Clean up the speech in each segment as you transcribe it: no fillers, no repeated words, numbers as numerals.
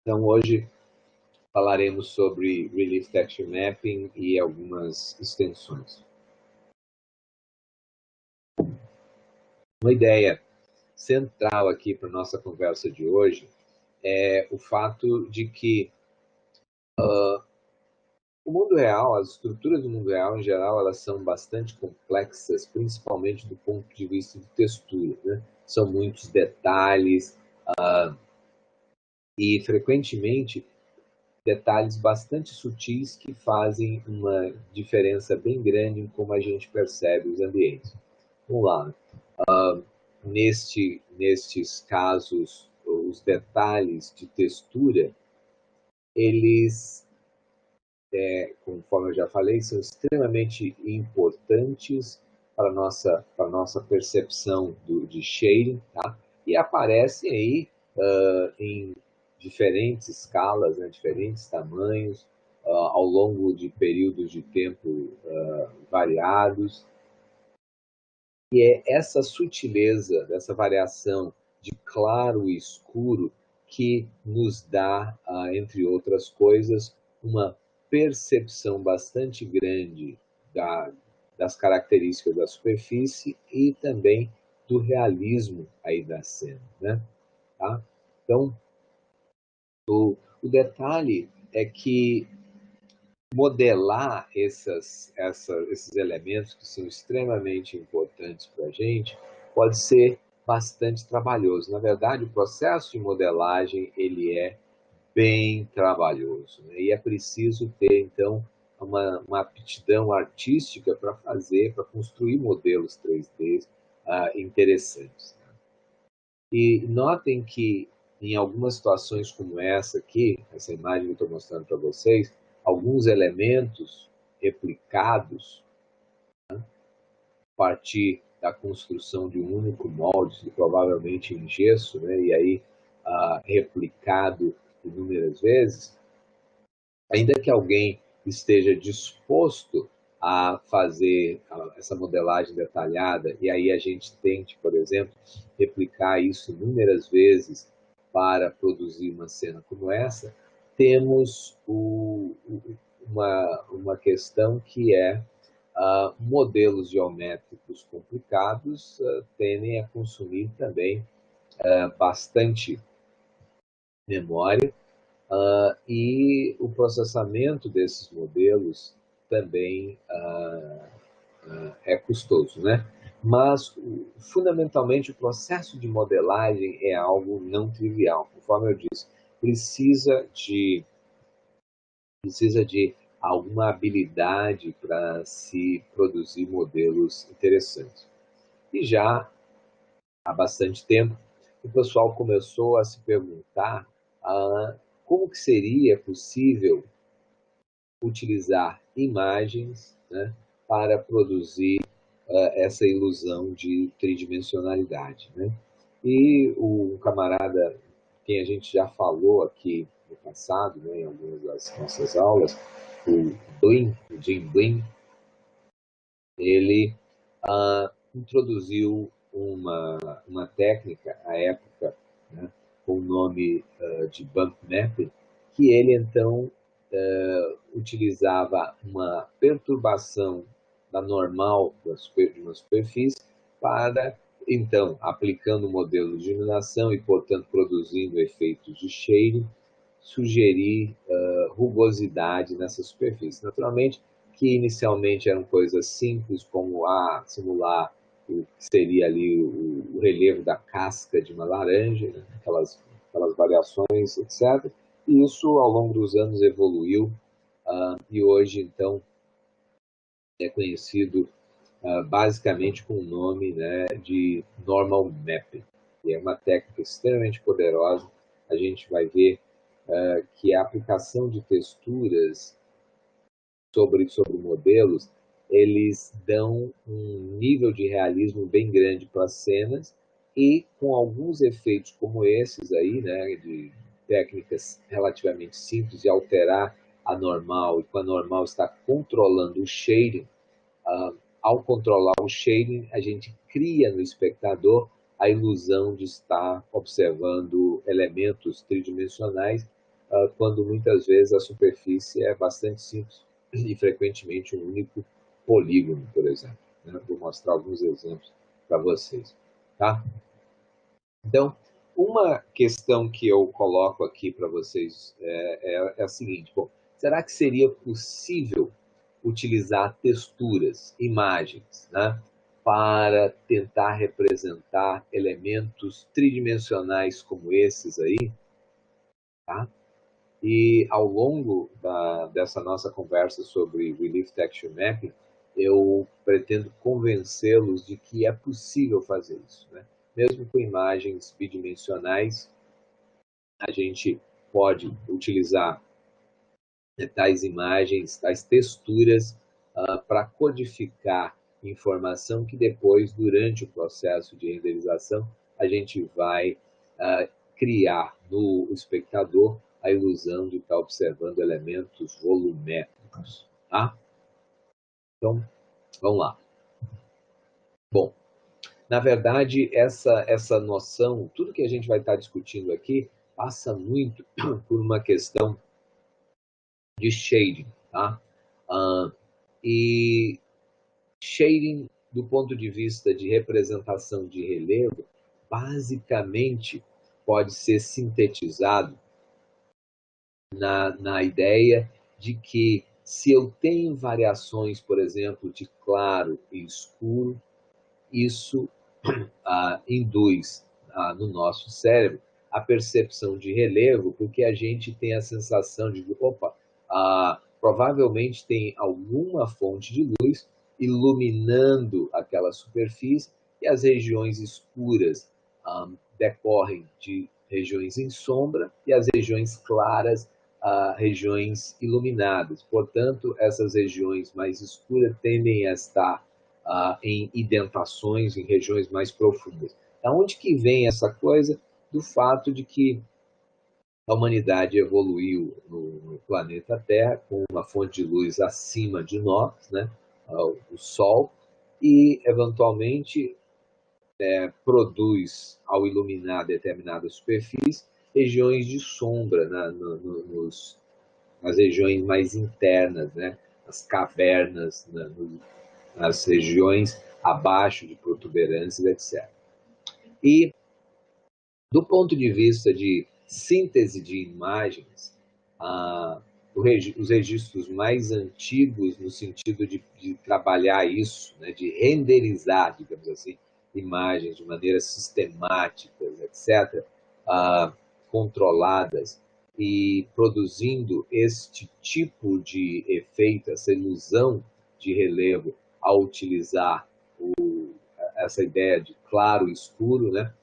Então, hoje falaremos sobre Relief Texture Mapping e algumas extensões. Uma ideia central aqui para a nossa conversa de hoje é o fato de que o mundo real, as estruturas do mundo real, em geral, elas são bastante complexas, principalmente do ponto de vista de textura, né? São muitos detalhes e, frequentemente, detalhes bastante sutis que fazem uma diferença bem grande em como a gente percebe os ambientes. Vamos lá. Nestes casos, os detalhes de textura, eles, conforme eu já falei, são extremamente importantes para a nossa percepção de shading, tá? E aparecem aí em diferentes escalas, né, diferentes tamanhos, ao longo de períodos de tempo variados. E é essa sutileza, dessa variação de claro e escuro que nos dá, entre outras coisas, uma percepção bastante grande das características da superfície e também do realismo aí da cena, né? Tá? Então, o detalhe é que modelar esses elementos que são extremamente importantes para a gente pode ser bastante trabalhoso. Na verdade, o processo de modelagem ele é bem trabalhoso, né? E é preciso ter, então, uma aptidão artística para construir modelos 3D interessantes. E notem que em algumas situações como essa aqui, essa imagem que eu estou mostrando para vocês, alguns elementos replicados, né, a partir da construção de um único molde, provavelmente em gesso, né, e aí replicado inúmeras vezes, ainda que alguém esteja disposto a fazer essa modelagem detalhada, e aí a gente tente, por exemplo, replicar isso inúmeras vezes para produzir uma cena como essa, temos uma questão que é modelos geométricos complicados tendem a consumir também bastante memória, e o processamento desses modelos também é custoso, né? Mas, fundamentalmente, o processo de modelagem é algo não trivial. Conforme eu disse, precisa de alguma habilidade para se produzir modelos interessantes. E já há bastante tempo, o pessoal começou a se perguntar como que seria possível utilizar imagens, né, para produzir essa ilusão de tridimensionalidade, né? E o camarada, quem a gente já falou aqui no passado, né, em algumas das nossas aulas, o Jim Blin, ele introduziu uma técnica à época, né, com o nome de bump mapping, que ele então utilizava uma perturbação da normal de uma superfície para, então, aplicando o modelo de iluminação e, portanto, produzindo efeitos de shading, sugerir rugosidade nessa superfície. Naturalmente, que inicialmente eram coisas simples, como simular o que seria ali o relevo da casca de uma laranja, né? aquelas variações, etc. E isso, ao longo dos anos, evoluiu e hoje, então, é conhecido basicamente com o nome, né, de Normal Mapping, que é uma técnica extremamente poderosa. A gente vai ver que a aplicação de texturas sobre modelos, eles dão um nível de realismo bem grande para as cenas e com alguns efeitos como esses aí, né, de técnicas relativamente simples de alterar a normal e com a normal está controlando o shading, ao controlar o shading, a gente cria no espectador a ilusão de estar observando elementos tridimensionais quando muitas vezes a superfície é bastante simples e frequentemente um único polígono, por exemplo, né? Vou mostrar alguns exemplos para vocês, tá? Então, uma questão que eu coloco aqui para vocês é a seguinte: bom, será que seria possível utilizar texturas, imagens, né, para tentar representar elementos tridimensionais como esses aí, tá? E ao longo dessa nossa conversa sobre Relief Texture Mapping, eu pretendo convencê-los de que é possível fazer isso, né? Mesmo com imagens bidimensionais, a gente pode utilizar tais imagens, tais texturas, para codificar informação que depois, durante o processo de renderização, a gente vai criar no espectador a ilusão de estar observando elementos volumétricos. Tá? Então, vamos lá. Bom, na verdade, essa noção, tudo que a gente vai estar discutindo aqui, passa muito por uma questão de shading, tá? E shading, do ponto de vista de representação de relevo, basicamente pode ser sintetizado na ideia de que se eu tenho variações, por exemplo, de claro e escuro, isso induz no nosso cérebro a percepção de relevo, porque a gente tem a sensação de, opa, provavelmente tem alguma fonte de luz iluminando aquela superfície e as regiões escuras decorrem de regiões em sombra e as regiões claras, regiões iluminadas. Portanto, essas regiões mais escuras tendem a estar em indentações, em regiões mais profundas. Da onde que vem essa coisa? Do fato de que a humanidade evoluiu no planeta Terra com uma fonte de luz acima de nós, né? O Sol, e eventualmente produz, ao iluminar determinada superfície, regiões de sombra nas regiões mais internas, né? As cavernas, nas regiões abaixo de protuberâncias, etc. E, do ponto de vista de síntese de imagens, os registros mais antigos, no sentido de trabalhar isso, né, de renderizar, digamos assim, imagens de maneira sistemáticas, etc., controladas, e produzindo este tipo de efeito, essa ilusão de relevo, ao utilizar essa ideia de claro e escuro, né?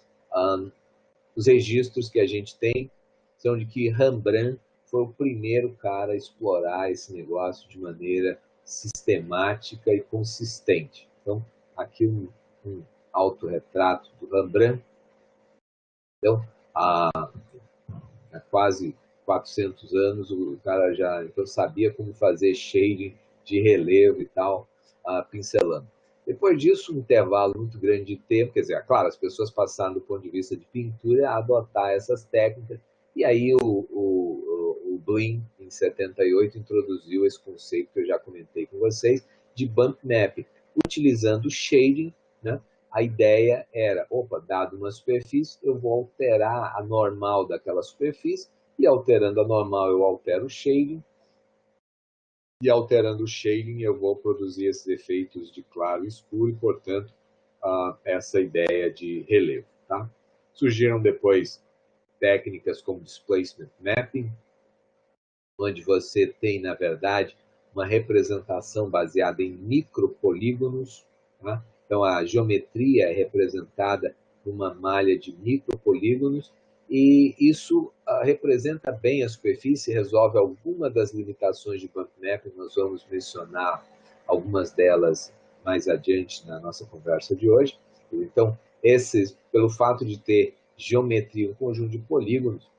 Os registros que a gente tem são de que Rembrandt foi o primeiro cara a explorar esse negócio de maneira sistemática e consistente. Então, aqui um autorretrato do Rembrandt. Então, há quase 400 anos, o cara já então, sabia como fazer shading de relevo e tal, pincelando. Depois disso, um intervalo muito grande de tempo, quer dizer, claro, as pessoas passaram do ponto de vista de pintura a adotar essas técnicas, e aí o Blin, em 78, introduziu esse conceito que eu já comentei com vocês, de bump mapping, utilizando shading, né? A ideia era, opa, dado uma superfície, eu vou alterar a normal daquela superfície, e alterando a normal eu altero o shading, e alterando o shading eu vou produzir esses efeitos de claro e escuro, e, portanto, essa ideia de relevo. Tá? Surgiram depois técnicas como Displacement Mapping, onde você tem, na verdade, uma representação baseada em micropolígonos. Tá? Então, a geometria é representada por uma malha de micropolígonos, e isso representa bem a superfície, resolve alguma das limitações de bump mapping. Nós vamos mencionar algumas delas mais adiante na nossa conversa de hoje. Então, pelo fato de ter geometria, um conjunto de polígonos,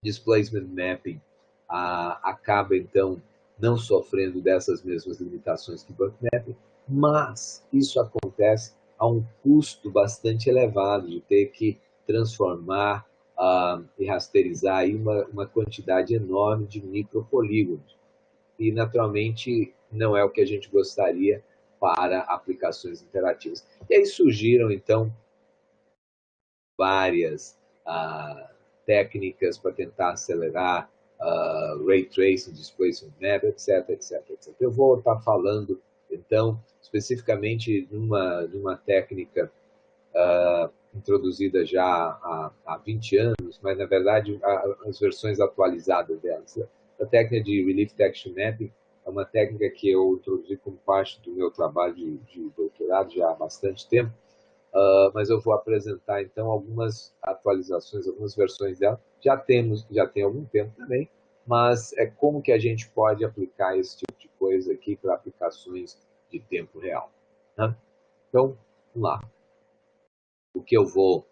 displacement mapping acaba, então, não sofrendo dessas mesmas limitações que bump mapping, mas isso acontece a um custo bastante elevado de ter que transformar e rasterizar aí uma quantidade enorme de micropolígonos. E, naturalmente, não é o que a gente gostaria para aplicações interativas. E aí surgiram, então, várias técnicas para tentar acelerar Ray Tracing, Displacement Map, etc, etc, etc. Eu vou estar falando, então, especificamente numa técnica introduzida já há 20 anos, mas, na verdade, as versões atualizadas delas. A técnica de Relief Texture Mapping é uma técnica que eu introduzi como parte do meu trabalho de doutorado já há bastante tempo, mas eu vou apresentar, então, algumas atualizações, algumas versões dela. Já tem algum tempo também, mas é como que a gente pode aplicar esse tipo de coisa aqui para aplicações de tempo real, né? Então, vamos lá. O que eu vou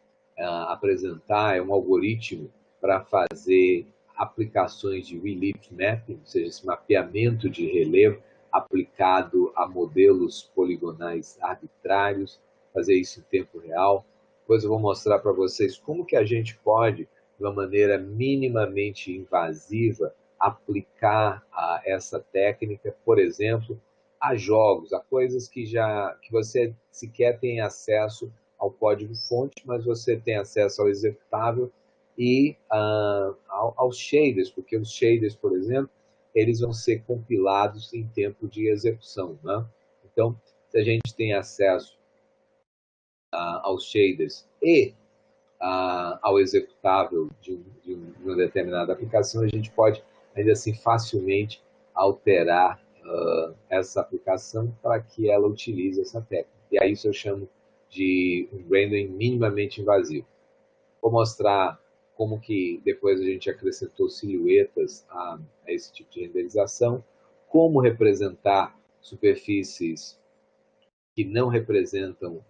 apresentar é um algoritmo para fazer aplicações de relief mapping, ou seja, esse mapeamento de relevo aplicado a modelos poligonais arbitrários, fazer isso em tempo real. Depois eu vou mostrar para vocês como que a gente pode, de uma maneira minimamente invasiva, aplicar essa técnica, por exemplo, a jogos, a coisas que você sequer tem acesso ao código-fonte, mas você tem acesso ao executável e aos shaders, porque os shaders, por exemplo, eles vão ser compilados em tempo de execução, né? Então, se a gente tem acesso aos shaders e ao executável de uma determinada aplicação, a gente pode, ainda assim, facilmente alterar essa aplicação para que ela utilize essa técnica. E aí isso eu chamo de um rendering minimamente invasivo. Vou mostrar como que depois a gente acrescentou silhuetas a esse tipo de renderização, como representar superfícies que não representam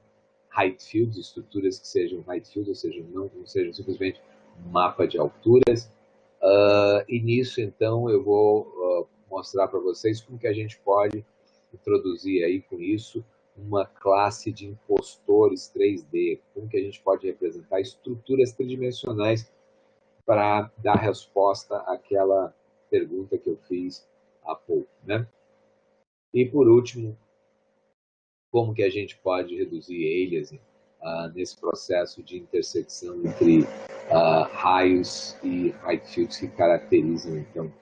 height fields, estruturas que sejam height fields, ou seja, não sejam simplesmente um mapa de alturas. E nisso, então, eu vou mostrar para vocês como que a gente pode introduzir aí com isso uma classe de impostores 3D, como que a gente pode representar estruturas tridimensionais para dar resposta àquela pergunta que eu fiz há pouco, né? E, por último, como que a gente pode reduzir aliasing nesse processo de intersecção entre raios e height fields que caracterizam, então,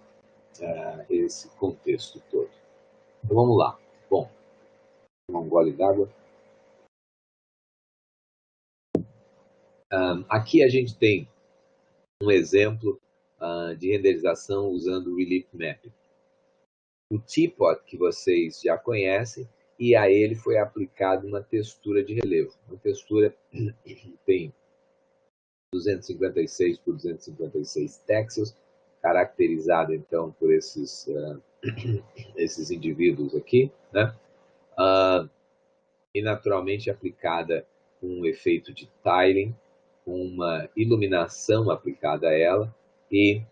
esse contexto todo. Então, vamos lá. Bom, tomar um gole d'água. Aqui a gente tem um exemplo de renderização usando o Relief Mapping. O Teapot, que vocês já conhecem, e a ele foi aplicada uma textura de relevo. Uma textura que tem 256 por 256 texels, caracterizada, então, por esses indivíduos aqui, né? E, naturalmente, aplicada com um efeito de tiling, com uma iluminação aplicada a ela e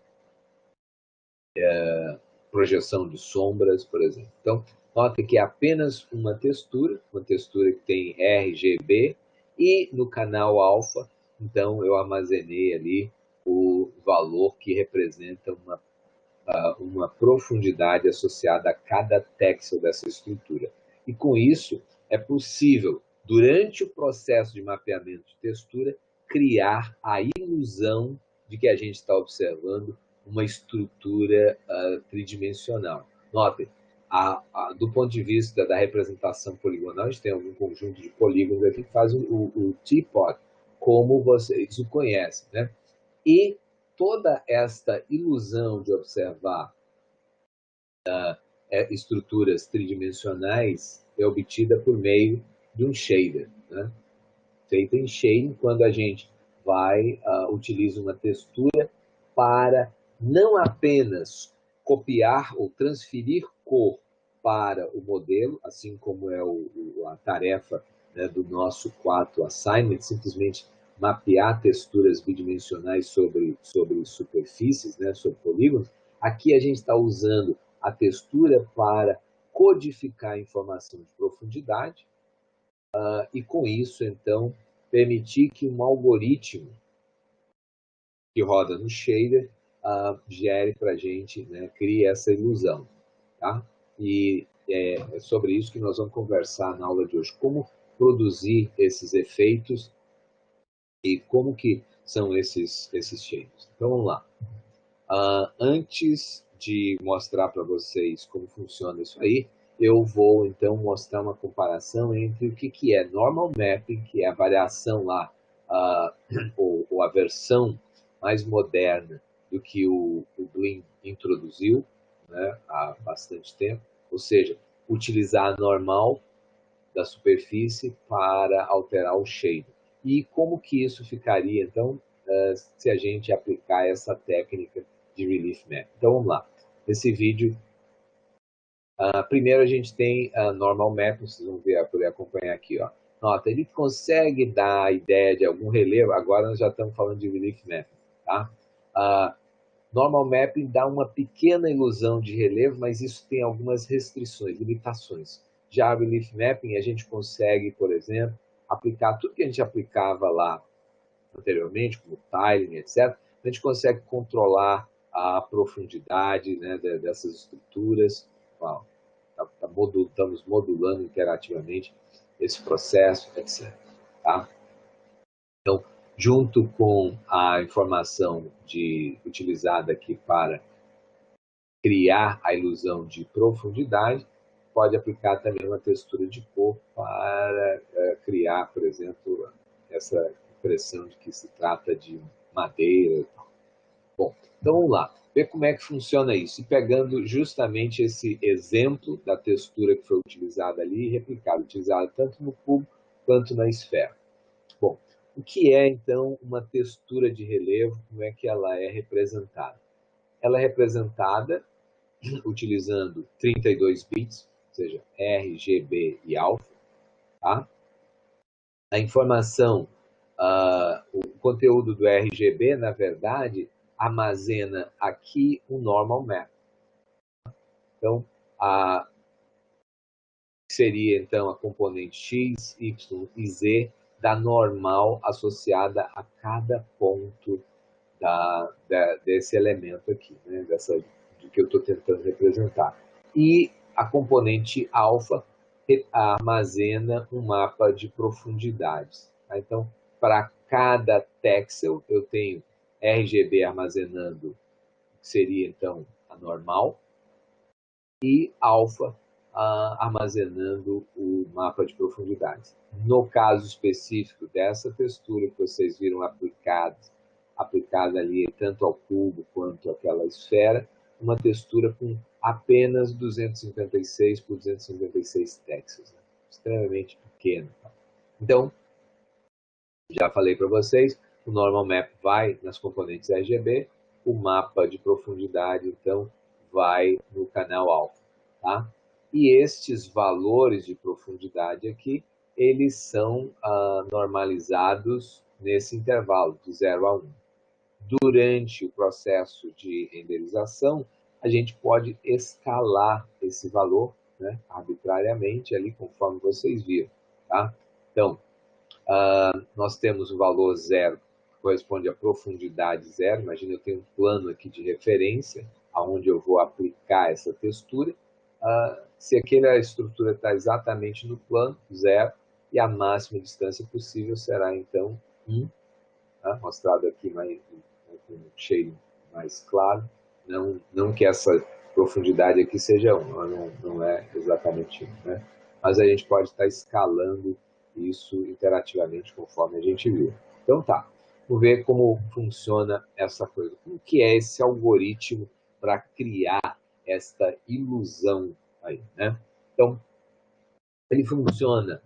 projeção de sombras, por exemplo. Então, nota que é apenas uma textura que tem RGB, e no canal alfa, então, eu armazenei ali o valor que representa uma profundidade associada a cada texel dessa estrutura. E com isso, é possível, durante o processo de mapeamento de textura, criar a ilusão de que a gente está observando uma estrutura tridimensional. Notem, do ponto de vista da representação poligonal, a gente tem algum conjunto de polígonos aqui que faz o Teapot, como vocês o conhecem, né? E toda esta ilusão de observar estruturas tridimensionais é obtida por meio de um shader, né? Feita em shading, quando a gente utiliza uma textura para não apenas copiar ou transferir cor para o modelo, assim como é a tarefa, né, do nosso 4 assignment, simplesmente mapear texturas bidimensionais sobre superfícies, né, sobre polígonos. Aqui a gente está usando a textura para codificar informação de profundidade e, com isso, então, permitir que um algoritmo que roda no shader gere para a gente, né, cria essa ilusão, tá? E é sobre isso que nós vamos conversar na aula de hoje, como produzir esses efeitos e como que são esses shaders. Então vamos lá. Antes de mostrar para vocês como funciona isso aí, eu vou então mostrar uma comparação entre o que é Normal Mapping, que é a variação lá, ou a versão mais moderna do que o Blinn introduziu, né, há bastante tempo, ou seja, utilizar a normal da superfície para alterar o shader. E como que isso ficaria, então, se a gente aplicar essa técnica de Relief Map. Então, vamos lá. Nesse vídeo, primeiro a gente tem a Normal Map, vocês vão poder acompanhar aqui, ó. Nota, ele consegue dar a ideia de algum relevo, agora nós já estamos falando de Relief Map, tá? Normal Mapping dá uma pequena ilusão de relevo, mas isso tem algumas restrições, limitações. Já a Relief Mapping, a gente consegue, por exemplo, aplicar tudo que a gente aplicava lá anteriormente, como tiling, etc. A gente consegue controlar a profundidade, né, dessas estruturas. Estamos modulando interativamente esse processo, etc. Tá? Então, junto com a informação utilizada aqui para criar a ilusão de profundidade, pode aplicar também uma textura de cor para criar, por exemplo, essa impressão de que se trata de madeira. Bom, então vamos lá, ver como é que funciona isso. E pegando justamente esse exemplo da textura que foi utilizada ali e replicada, utilizada tanto no cubo quanto na esfera. Bom, o que é então uma textura de relevo? Como é que ela é representada? Ela é representada utilizando 32 bits, ou seja, RGB e alfa, tá? A informação, o conteúdo do RGB, na verdade, armazena aqui um normal map. Então, seria então a componente X, Y e Z da normal associada a cada ponto desse elemento aqui, né? Do que eu estou tentando representar. E a componente alfa armazena um mapa de profundidades. Tá? Então, para cada texel, eu tenho RGB armazenando, que seria então a normal, e alfa armazenando o mapa de profundidades. No caso específico dessa textura que vocês viram aplicada ali tanto ao cubo quanto àquela esfera, uma textura com apenas 256 por 256 texels, né? Extremamente pequena. Então, já falei para vocês, o Normal Map vai nas componentes RGB, o mapa de profundidade, então, vai no canal alfa, tá? E estes valores de profundidade aqui, eles são normalizados nesse intervalo, de 0 a 1. Durante o processo de renderização, a gente pode escalar esse valor, né, arbitrariamente, ali conforme vocês viram. Tá? Então, nós temos o valor 0, que corresponde à profundidade 0. Imagina, eu tenho um plano aqui de referência, onde eu vou aplicar essa textura. Se aquela estrutura está exatamente no plano, 0, e a máxima distância possível será, então, 1, tá? Mostrado aqui com um shading mais claro. Não que essa profundidade aqui seja 1, ela não é exatamente 1, né? Mas a gente pode estar escalando isso interativamente conforme a gente viu. Então tá, vamos ver como funciona essa coisa. O que é esse algoritmo para criar esta ilusão aí, né? Então, ele funciona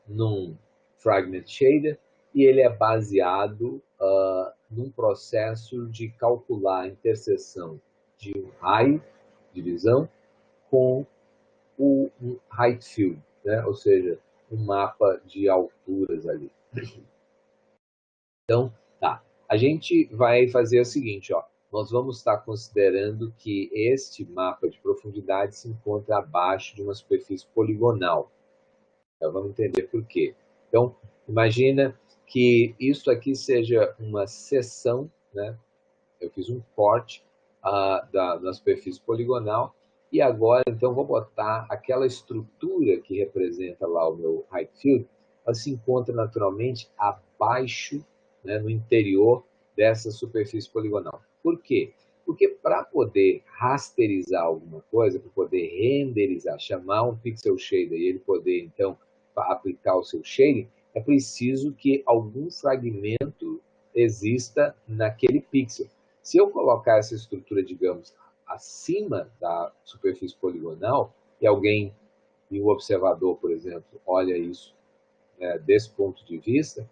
num Fragment Shader e ele é baseado num processo de calcular a interseção de um raio de visão com um height field, né? Ou seja, um mapa de alturas ali. Então, tá. A gente vai fazer o seguinte, ó. Nós vamos estar considerando que este mapa de profundidade se encontra abaixo de uma superfície poligonal. Então, vamos entender por quê. Então, imagina que isso aqui seja uma seção, né? Eu fiz um corte da superfície poligonal e agora, então, vou botar aquela estrutura que representa lá o meu height field, ela se encontra naturalmente abaixo, né, no interior dessa superfície poligonal. Por quê? Porque para poder rasterizar alguma coisa, para poder renderizar, chamar um pixel shader e ele poder, então, aplicar o seu shading, é preciso que algum fragmento exista naquele pixel. Se eu colocar essa estrutura, digamos, acima da superfície poligonal, e alguém, e o observador, por exemplo, olha isso, né, desse ponto de vista,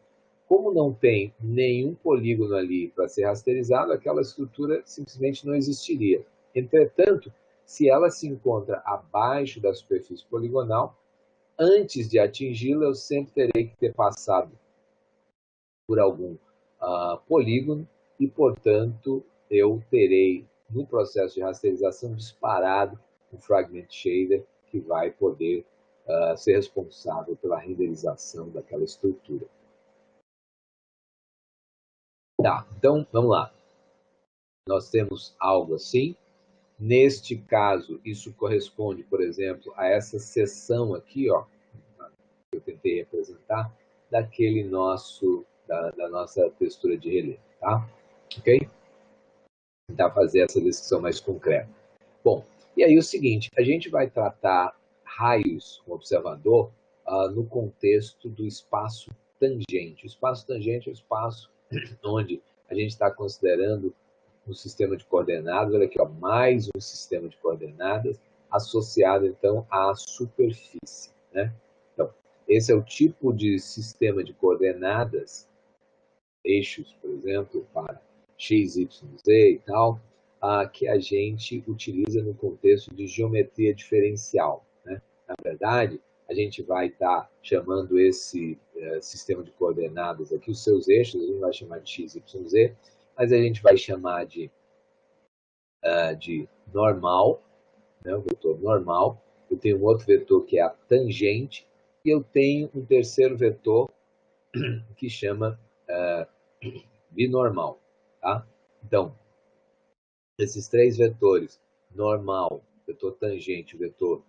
como não tem nenhum polígono ali para ser rasterizado, aquela estrutura simplesmente não existiria. Entretanto, se ela se encontra abaixo da superfície poligonal, antes de atingi-la, eu sempre terei que ter passado por algum polígono e, portanto, eu terei, no processo de rasterização, disparado um fragment shader que vai poder ser responsável pela renderização daquela estrutura. Tá, então, vamos lá. Nós temos algo assim. Neste caso, isso corresponde, por exemplo, a essa seção aqui, ó, que eu tentei representar, daquele nosso, da nossa textura de relevo, tá? Ok? Tentar fazer essa descrição mais concreta. Bom, e aí o seguinte, a gente vai tratar raios com o observador no contexto do espaço tangente. O espaço tangente é o espaço onde a gente está considerando um sistema de coordenadas, olha aqui, ó, mais um sistema de coordenadas associado, então, à superfície, né? Então, esse é o tipo de sistema de coordenadas, eixos, por exemplo, para x, y, z e tal, que a gente utiliza no contexto de geometria diferencial, né? Na verdade, a gente vai estar chamando esse sistema de coordenadas aqui, os seus eixos, a gente vai chamar de x, y, z, mas a gente vai chamar de normal, né, o vetor normal. Eu tenho um outro vetor que é a tangente, e eu tenho um terceiro vetor que chama binormal. Tá? Então, esses três vetores, normal, vetor tangente, vetor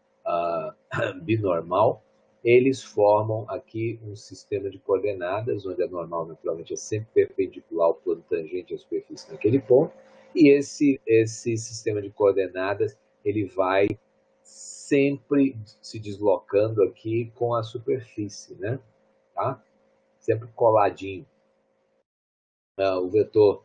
binormal, eles formam aqui um sistema de coordenadas, onde a normal, naturalmente, é sempre perpendicular ao plano tangente à superfície naquele ponto, e esse sistema de coordenadas, ele vai sempre se deslocando aqui com a superfície, né? Tá? Sempre coladinho. O vetor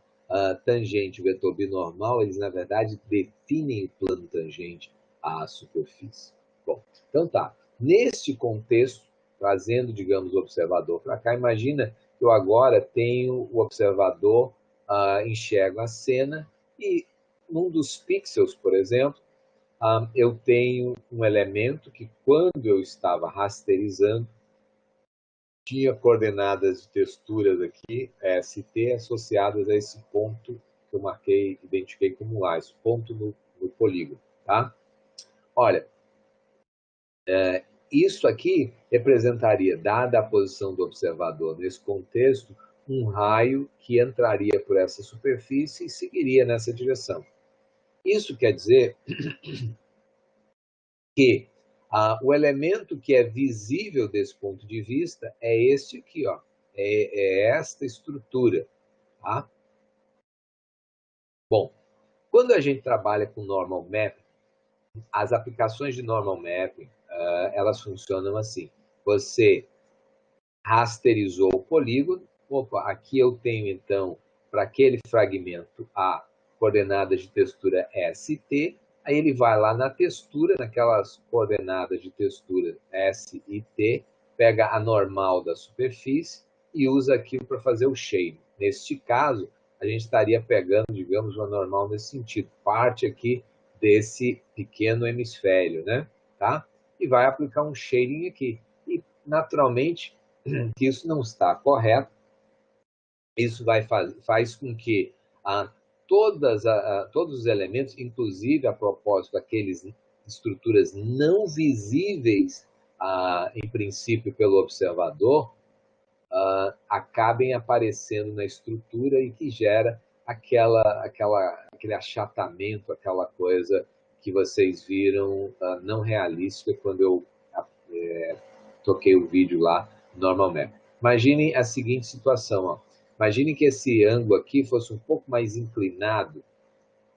tangente e o vetor binormal, eles, na verdade, definem o plano tangente à superfície. Bom, então tá. Neste contexto, trazendo, digamos, o observador para cá, imagina que eu agora tenho o observador, enxergo a cena e num dos pixels, por exemplo, eu tenho um elemento que, quando eu estava rasterizando, tinha coordenadas de texturas aqui, ST, associadas a esse ponto que eu marquei, identifiquei como A, esse ponto no polígono. Tá? Olha, isso aqui representaria, dada a posição do observador nesse contexto, um raio que entraria por essa superfície e seguiria nessa direção. Isso quer dizer que o elemento que é visível desse ponto de vista é este aqui, ó, é esta estrutura. Tá? Bom, quando a gente trabalha com normal mapping, as aplicações de normal mapping, elas funcionam assim. Você rasterizou o polígono, opa, aqui eu tenho então, para aquele fragmento, a coordenadas de textura ST, aí ele vai lá na textura, naquelas coordenadas de textura S e T, pega a normal da superfície e usa aquilo para fazer o shade. Neste caso, a gente estaria pegando, digamos, uma normal nesse sentido, parte aqui desse pequeno hemisfério, né? Tá? E vai aplicar um shading aqui. E, naturalmente, que isso não está correto, isso faz com que todos os elementos, inclusive a propósito daqueles estruturas não visíveis, em princípio, pelo observador, acabem aparecendo na estrutura e que gera aquele achatamento, aquela coisa que vocês viram não realística quando eu toquei o vídeo lá, Normal Map. Imaginem a seguinte situação, ó. Imagine que esse ângulo aqui fosse um pouco mais inclinado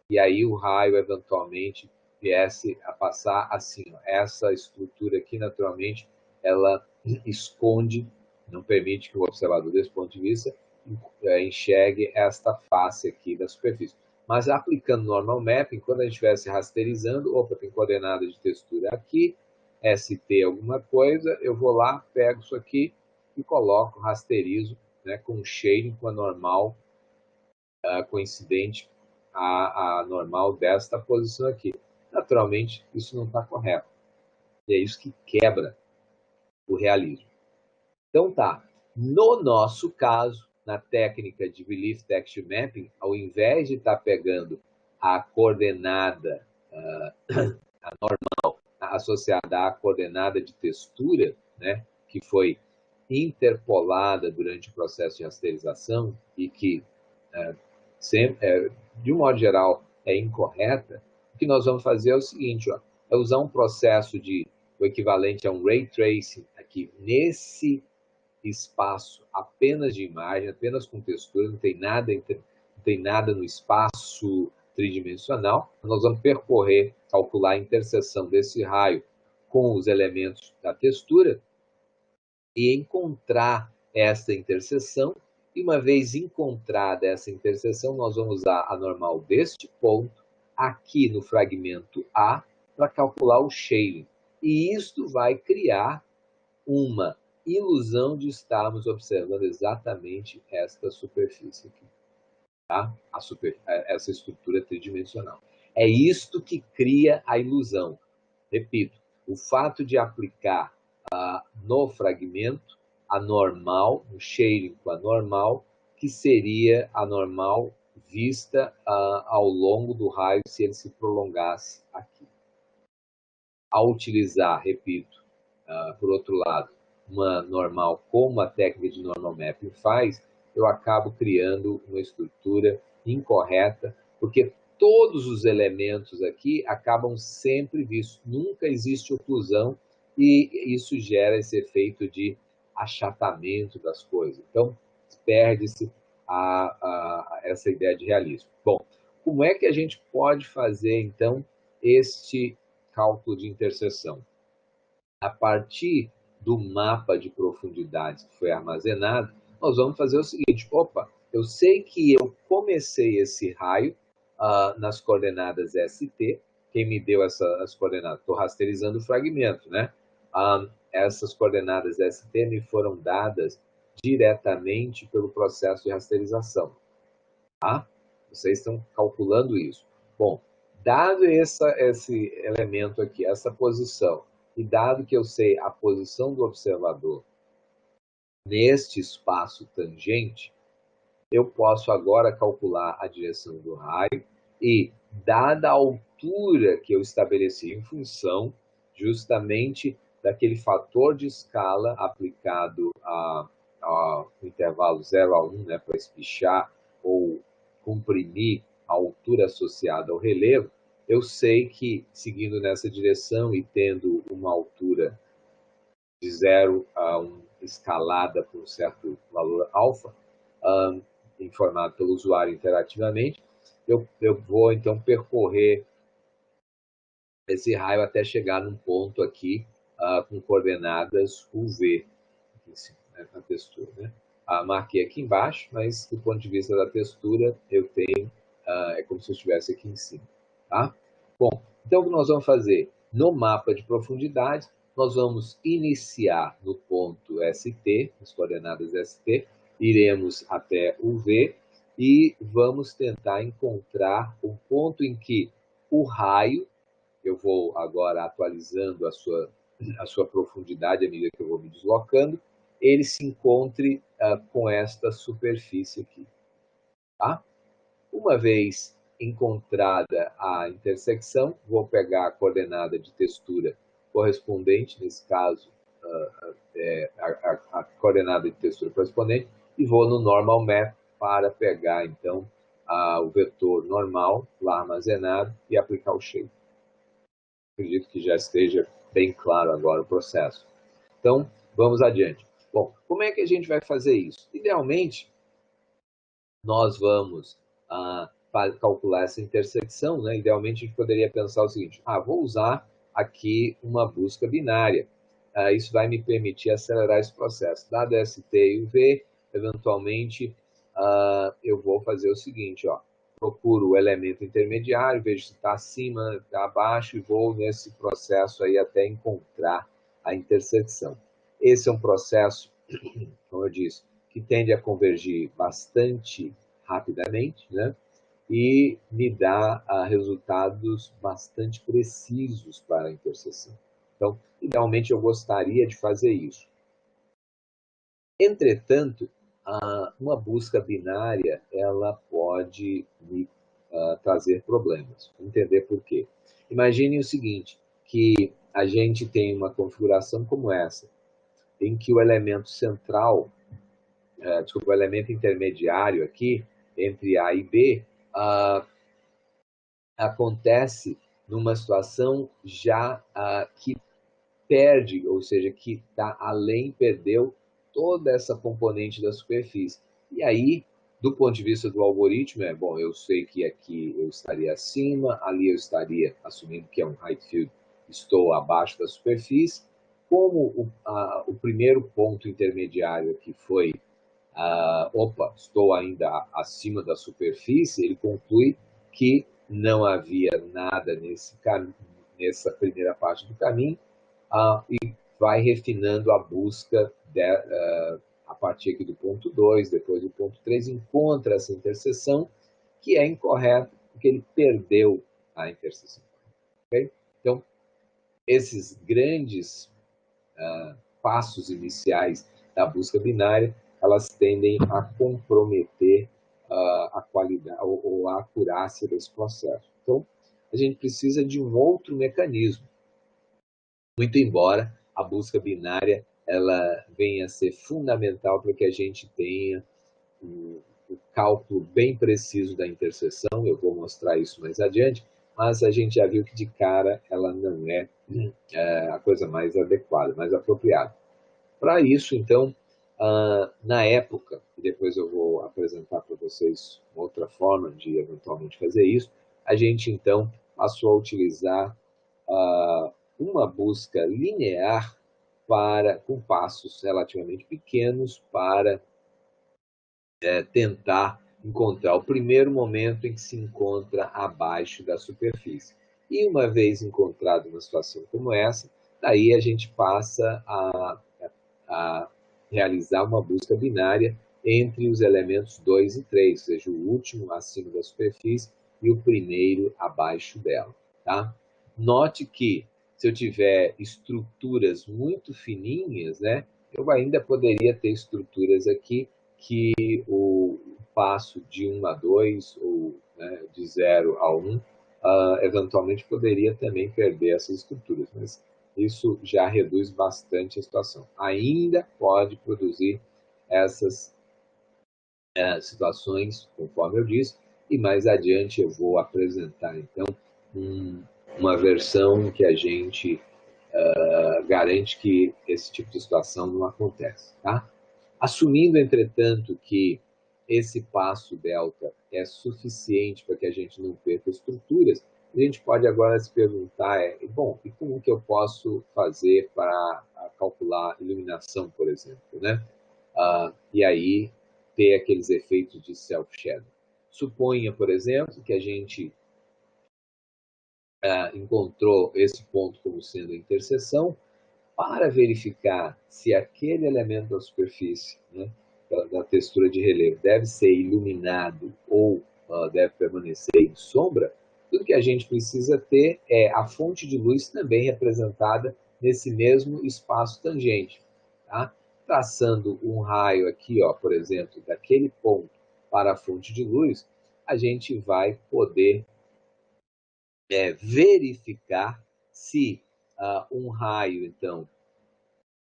e aí o raio eventualmente viesse a passar assim. Ó. Essa estrutura aqui, naturalmente, ela esconde, não permite que o observador, desse ponto de vista, enxergue esta face aqui da superfície. Mas aplicando normal mapping, quando a gente estivesse rasterizando, opa, tem coordenada de textura aqui, ST alguma coisa, eu vou lá, pego isso aqui e coloco, rasterizo, né, com um shading com a normal coincidente a normal desta posição aqui. Naturalmente, isso não está correto. E é isso que quebra o realismo. Então tá, no nosso caso, na técnica de Belief Texture Mapping, ao invés de estar pegando a coordenada associada à coordenada de textura, né, que foi interpolada durante o processo de rasterização e que, de um modo geral, é incorreta, o que nós vamos fazer é o seguinte, ó, é usar um processo o equivalente a um Ray Tracing aqui nesse espaço apenas de imagem, apenas com textura, não tem nada no espaço tridimensional. Nós vamos percorrer, calcular a interseção desse raio com os elementos da textura e encontrar essa interseção. E uma vez encontrada essa interseção, nós vamos usar a normal deste ponto aqui no fragmento A para calcular o shading. E isto vai criar uma ilusão de estarmos observando exatamente esta superfície aqui, tá? Essa estrutura tridimensional. É isto que cria a ilusão. Repito, o fato de aplicar no fragmento a normal, o shading com a normal, que seria a normal vista ao longo do raio se ele se prolongasse aqui. Ao utilizar, repito, por outro lado, uma normal como a técnica de normal mapping faz, eu acabo criando uma estrutura incorreta, porque todos os elementos aqui acabam sempre vistos, nunca existe oclusão e isso gera esse efeito de achatamento das coisas. Então, perde-se essa ideia de realismo. Bom, como é que a gente pode fazer, então, este cálculo de interseção? A partir do mapa de profundidades que foi armazenado, nós vamos fazer o seguinte, opa, eu sei que eu comecei esse raio nas coordenadas ST, quem me deu as coordenadas? Estou rasterizando o fragmento, né? Essas coordenadas ST me foram dadas diretamente pelo processo de rasterização, tá? Vocês estão calculando isso. Bom, dado esse elemento aqui, essa posição, e dado que eu sei a posição do observador neste espaço tangente, eu posso agora calcular a direção do raio e, dada a altura que eu estabeleci em função justamente daquele fator de escala aplicado ao intervalo 0 a 1, né, para espichar ou comprimir a altura associada ao relevo, eu sei que, seguindo nessa direção e tendo uma altura de 0 a 1 escalada por um certo valor alfa, informado pelo usuário interativamente, eu vou, então, percorrer esse raio até chegar num ponto aqui com coordenadas UV, aqui em cima, né, na textura. Né? Marquei aqui embaixo, mas, do ponto de vista da textura, eu tenho, é como se eu estivesse aqui em cima. Tá? Bom, então o que nós vamos fazer? No mapa de profundidade, nós vamos iniciar no ponto ST, as coordenadas ST, iremos até o V e vamos tentar encontrar o ponto em que o raio, eu vou agora atualizando a sua profundidade à medida que eu vou me deslocando, ele se encontre com esta superfície aqui. Tá? Uma vez encontrada a intersecção, vou pegar a coordenada de textura correspondente, nesse caso, a coordenada de textura correspondente, e vou no normal map para pegar, então, o vetor normal lá armazenado e aplicar o shape. Acredito que já esteja bem claro agora o processo. Então, vamos adiante. Bom, como é que a gente vai fazer isso? Idealmente, nós vamos calcular essa intersecção, né? Idealmente, a gente poderia pensar o seguinte, vou usar aqui uma busca binária. Isso vai me permitir acelerar esse processo. Dado ST e o V, eventualmente, eu vou fazer o seguinte, procuro o elemento intermediário, vejo se está acima, está abaixo, e vou nesse processo aí até encontrar a intersecção. Esse é um processo, como eu disse, que tende a convergir bastante rapidamente, né? E me dá resultados bastante precisos para a interseção. Então, idealmente, eu gostaria de fazer isso. Entretanto, uma busca binária ela pode me trazer problemas. Vamos entender por quê. Imagine o seguinte, que a gente tem uma configuração como essa, em que o elemento central, o elemento intermediário aqui, entre A e B, acontece numa situação já que perde, ou seja, que está além, perdeu toda essa componente da superfície. E aí, do ponto de vista do algoritmo, bom, eu sei que aqui eu estaria acima, ali eu estaria, assumindo que é um height field, estou abaixo da superfície. Como o primeiro ponto intermediário aqui foi, estou ainda acima da superfície, ele conclui que não havia nada nessa primeira parte do caminho, e vai refinando a busca a partir aqui do ponto 2, depois do ponto 3, encontra essa interseção, que é incorreta, porque ele perdeu a interseção. Okay? Então, esses grandes passos iniciais da busca binária, elas tendem a comprometer a qualidade ou a acurácia desse processo. Então, a gente precisa de um outro mecanismo. Muito embora a busca binária ela venha a ser fundamental para que a gente tenha o cálculo bem preciso da interseção, eu vou mostrar isso mais adiante, mas a gente já viu que de cara ela não é a coisa mais adequada, mais apropriada. Para isso, então, na época, e depois eu vou apresentar para vocês uma outra forma de eventualmente fazer isso, a gente então passou a utilizar uma busca linear com passos relativamente pequenos para tentar encontrar o primeiro momento em que se encontra abaixo da superfície. E uma vez encontrado uma situação como essa, daí a gente passa a realizar uma busca binária entre os elementos 2 e 3, ou seja, o último acima da superfície e o primeiro abaixo dela. Tá? Note que se eu tiver estruturas muito fininhas, né, eu ainda poderia ter estruturas aqui que o passo de 1 a 2 ou de 0 a 1 eventualmente poderia também perder essas estruturas, mas isso já reduz bastante a situação. Ainda pode produzir essas situações, conforme eu disse, e mais adiante eu vou apresentar, então, uma versão que a gente garante que esse tipo de situação não acontece. Tá? Assumindo, entretanto, que esse passo delta é suficiente para que a gente não perca estruturas, a gente pode agora se perguntar, bom, e como que eu posso fazer para calcular iluminação, por exemplo, né? E aí ter aqueles efeitos de self-shadow. Suponha, por exemplo, que a gente encontrou esse ponto como sendo a interseção, para verificar se aquele elemento da superfície, né, da textura de relevo, deve ser iluminado ou deve permanecer em sombra, tudo que a gente precisa ter é a fonte de luz também representada nesse mesmo espaço tangente. Tá? Traçando um raio aqui, por exemplo, daquele ponto para a fonte de luz, a gente vai poder verificar se um raio, então,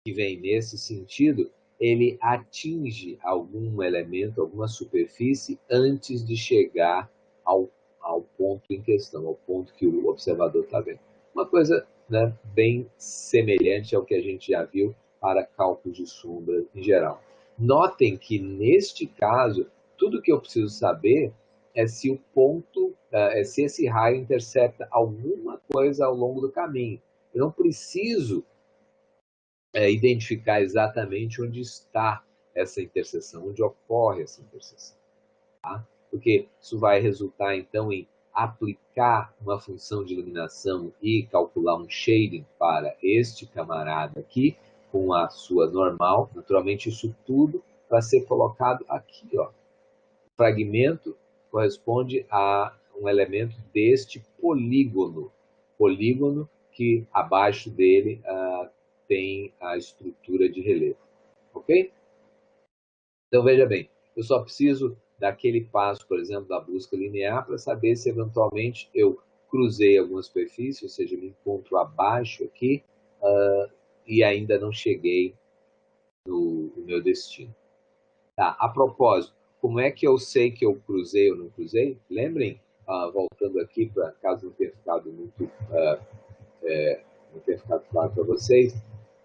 que vem nesse sentido, ele atinge algum elemento, alguma superfície, antes de chegar ao ponto em questão, ao ponto que o observador está vendo. Uma coisa, né, bem semelhante ao que a gente já viu para cálculos de sombra em geral. Notem que, neste caso, tudo que eu preciso saber é se o ponto, se esse raio intercepta alguma coisa ao longo do caminho. Eu não preciso identificar exatamente onde está essa interseção, onde ocorre essa interseção. Tá? Porque isso vai resultar, então, em aplicar uma função de iluminação e calcular um shading para este camarada aqui, com a sua normal. Naturalmente, isso tudo vai ser colocado aqui. Ó. O fragmento corresponde a um elemento deste polígono. Polígono que abaixo dele tem a estrutura de relevo. Ok? Então, veja bem, eu só preciso daquele passo, por exemplo, da busca linear, para saber se eventualmente eu cruzei alguma superfície, ou seja, me encontro abaixo aqui e ainda não cheguei no meu destino. Tá, a propósito, como é que eu sei que eu cruzei ou não cruzei? Lembrem, voltando aqui, para caso não tenha ficado muito não tenha ficado claro para vocês,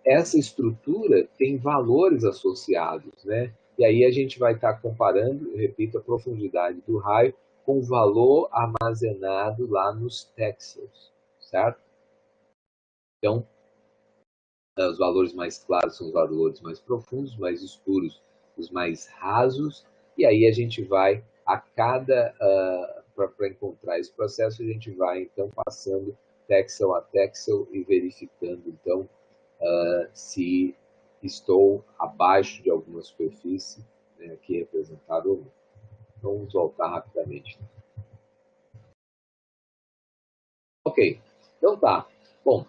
essa estrutura tem valores associados, né? E aí a gente vai estar comparando, eu repito, a profundidade do raio com o valor armazenado lá nos texels, certo? Então, os valores mais claros são os valores mais profundos, mais escuros, os mais rasos, e aí a gente vai, a cada, para encontrar esse processo, a gente vai, então, passando texel a texel e verificando, então, se estou abaixo de alguma superfície, né, aqui representada ou não. Vamos voltar rapidamente. Ok, então tá. Bom,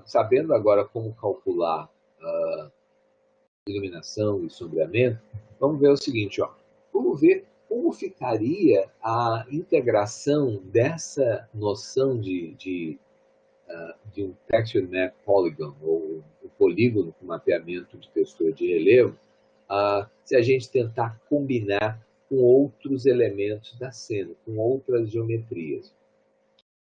sabendo agora como calcular iluminação e sombreamento, vamos ver o seguinte, ó. Vamos ver como ficaria a integração dessa noção de um texture map polygon, ou um polígono com mapeamento de textura de relevo, se a gente tentar combinar com outros elementos da cena, com outras geometrias.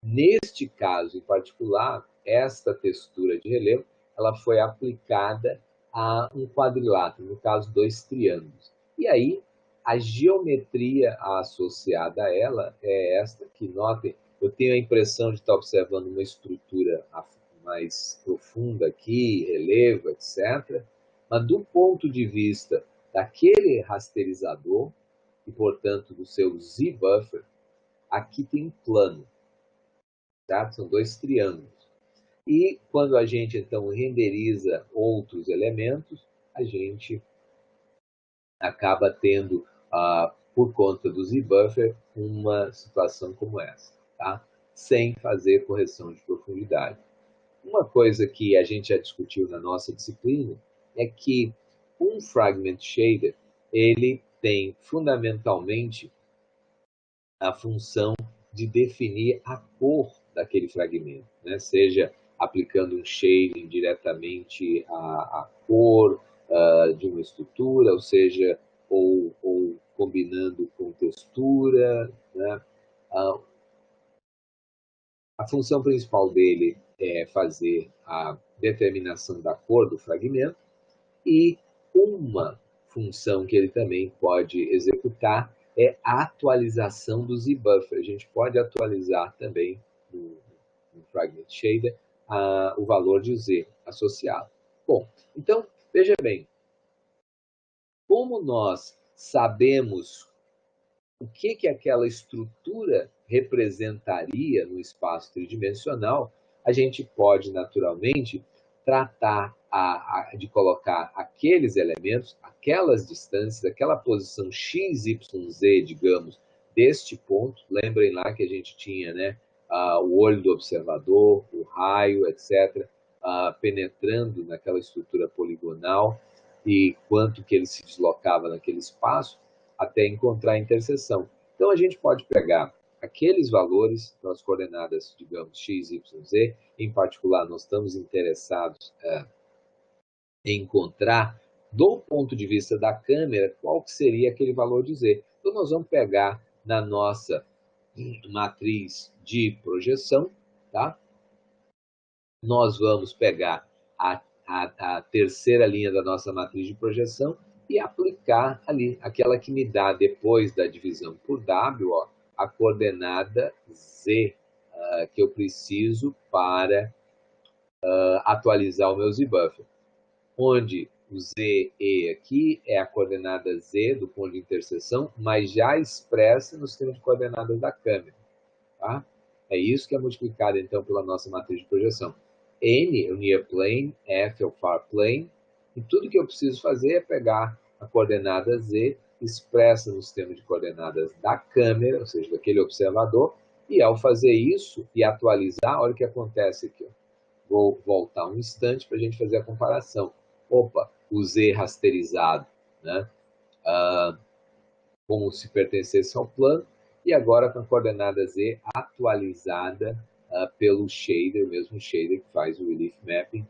Neste caso em particular, esta textura de relevo ela foi aplicada a um quadrilátero, no caso, dois triângulos. E aí, a geometria associada a ela é esta que, notem, eu tenho a impressão de estar observando uma estrutura mais profunda aqui, relevo, etc. Mas do ponto de vista daquele rasterizador, e portanto do seu Z-buffer, aqui tem um plano. Tá? São dois triângulos. E quando a gente, então, renderiza outros elementos, a gente acaba tendo, por conta do Z-buffer, uma situação como essa, tá? Sem fazer correção de profundidade. Uma coisa que a gente já discutiu na nossa disciplina é que um fragment shader ele tem fundamentalmente a função de definir a cor daquele fragmento, né? Seja aplicando um shading diretamente à cor de uma estrutura, ou seja, ou combinando com textura, né? A função principal dele é fazer a determinação da cor do fragmento, e uma função que ele também pode executar é a atualização do Z-buffer. A gente pode atualizar também no Fragment Shader o valor de Z associado. Bom, então, veja bem, como nós sabemos o que aquela estrutura representaria no espaço tridimensional, a gente pode, naturalmente, tratar de colocar aqueles elementos, aquelas distâncias, aquela posição x, y, z, digamos, deste ponto. Lembrem lá que a gente tinha, né, o olho do observador, o raio, etc., penetrando naquela estrutura poligonal e quanto que ele se deslocava naquele espaço até encontrar a interseção. Então, a gente pode pegar aqueles valores, as coordenadas, digamos, x, y, z, em particular, nós estamos interessados em encontrar do ponto de vista da câmera, qual que seria aquele valor de Z. Então, nós vamos pegar na nossa matriz de projeção, tá? Nós vamos pegar a terceira linha da nossa matriz de projeção e aplicar ali, aquela que me dá, depois da divisão por W, ó, a coordenada Z, que eu preciso para atualizar o meu Z-Buffer. Onde o ZE aqui é a coordenada Z do ponto de interseção, mas já expressa no sistema de coordenadas da câmera. Tá? É isso que é multiplicado, então, pela nossa matriz de projeção. N é o near plane, F é o far plane, e tudo que eu preciso fazer é pegar a coordenada Z, expressa no sistema de coordenadas da câmera, ou seja, daquele observador, e ao fazer isso e atualizar, olha o que acontece aqui. Ó. Vou voltar um instante para a gente fazer a comparação. Opa, o Z rasterizado, né? Como se pertencesse ao plano, e agora com a coordenada Z atualizada pelo shader, o mesmo shader que faz o Relief Mapping.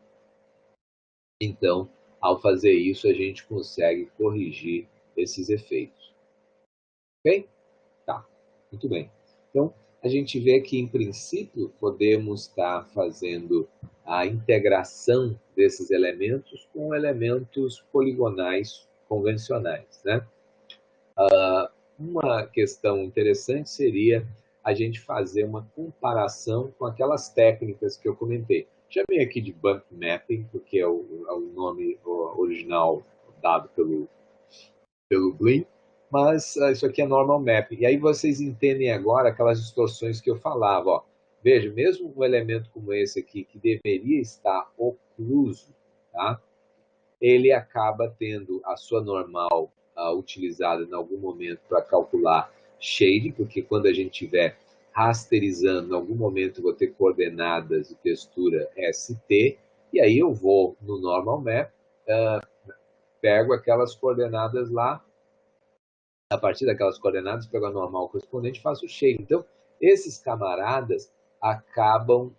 Então, ao fazer isso, a gente consegue corrigir esses efeitos. Ok? Tá, muito bem. Então, a gente vê que, em princípio, podemos estar fazendo a integração desses elementos com elementos poligonais convencionais, né? Uma questão interessante seria a gente fazer uma comparação com aquelas técnicas que eu comentei. Chamei aqui de bump mapping, porque é o nome original dado pelo Blin, mas isso aqui é normal mapping. E aí vocês entendem agora aquelas distorções que eu falava. Ó. Veja, mesmo um elemento como esse aqui, que deveria estar ocluso, tá? Ele acaba tendo a sua normal utilizada em algum momento para calcular shading, porque quando a gente estiver rasterizando, em algum momento eu vou ter coordenadas de textura ST, e aí eu vou no normal map, pego aquelas coordenadas lá, a partir daquelas coordenadas, pego a normal correspondente e faço o shading. Então, esses camaradas acabam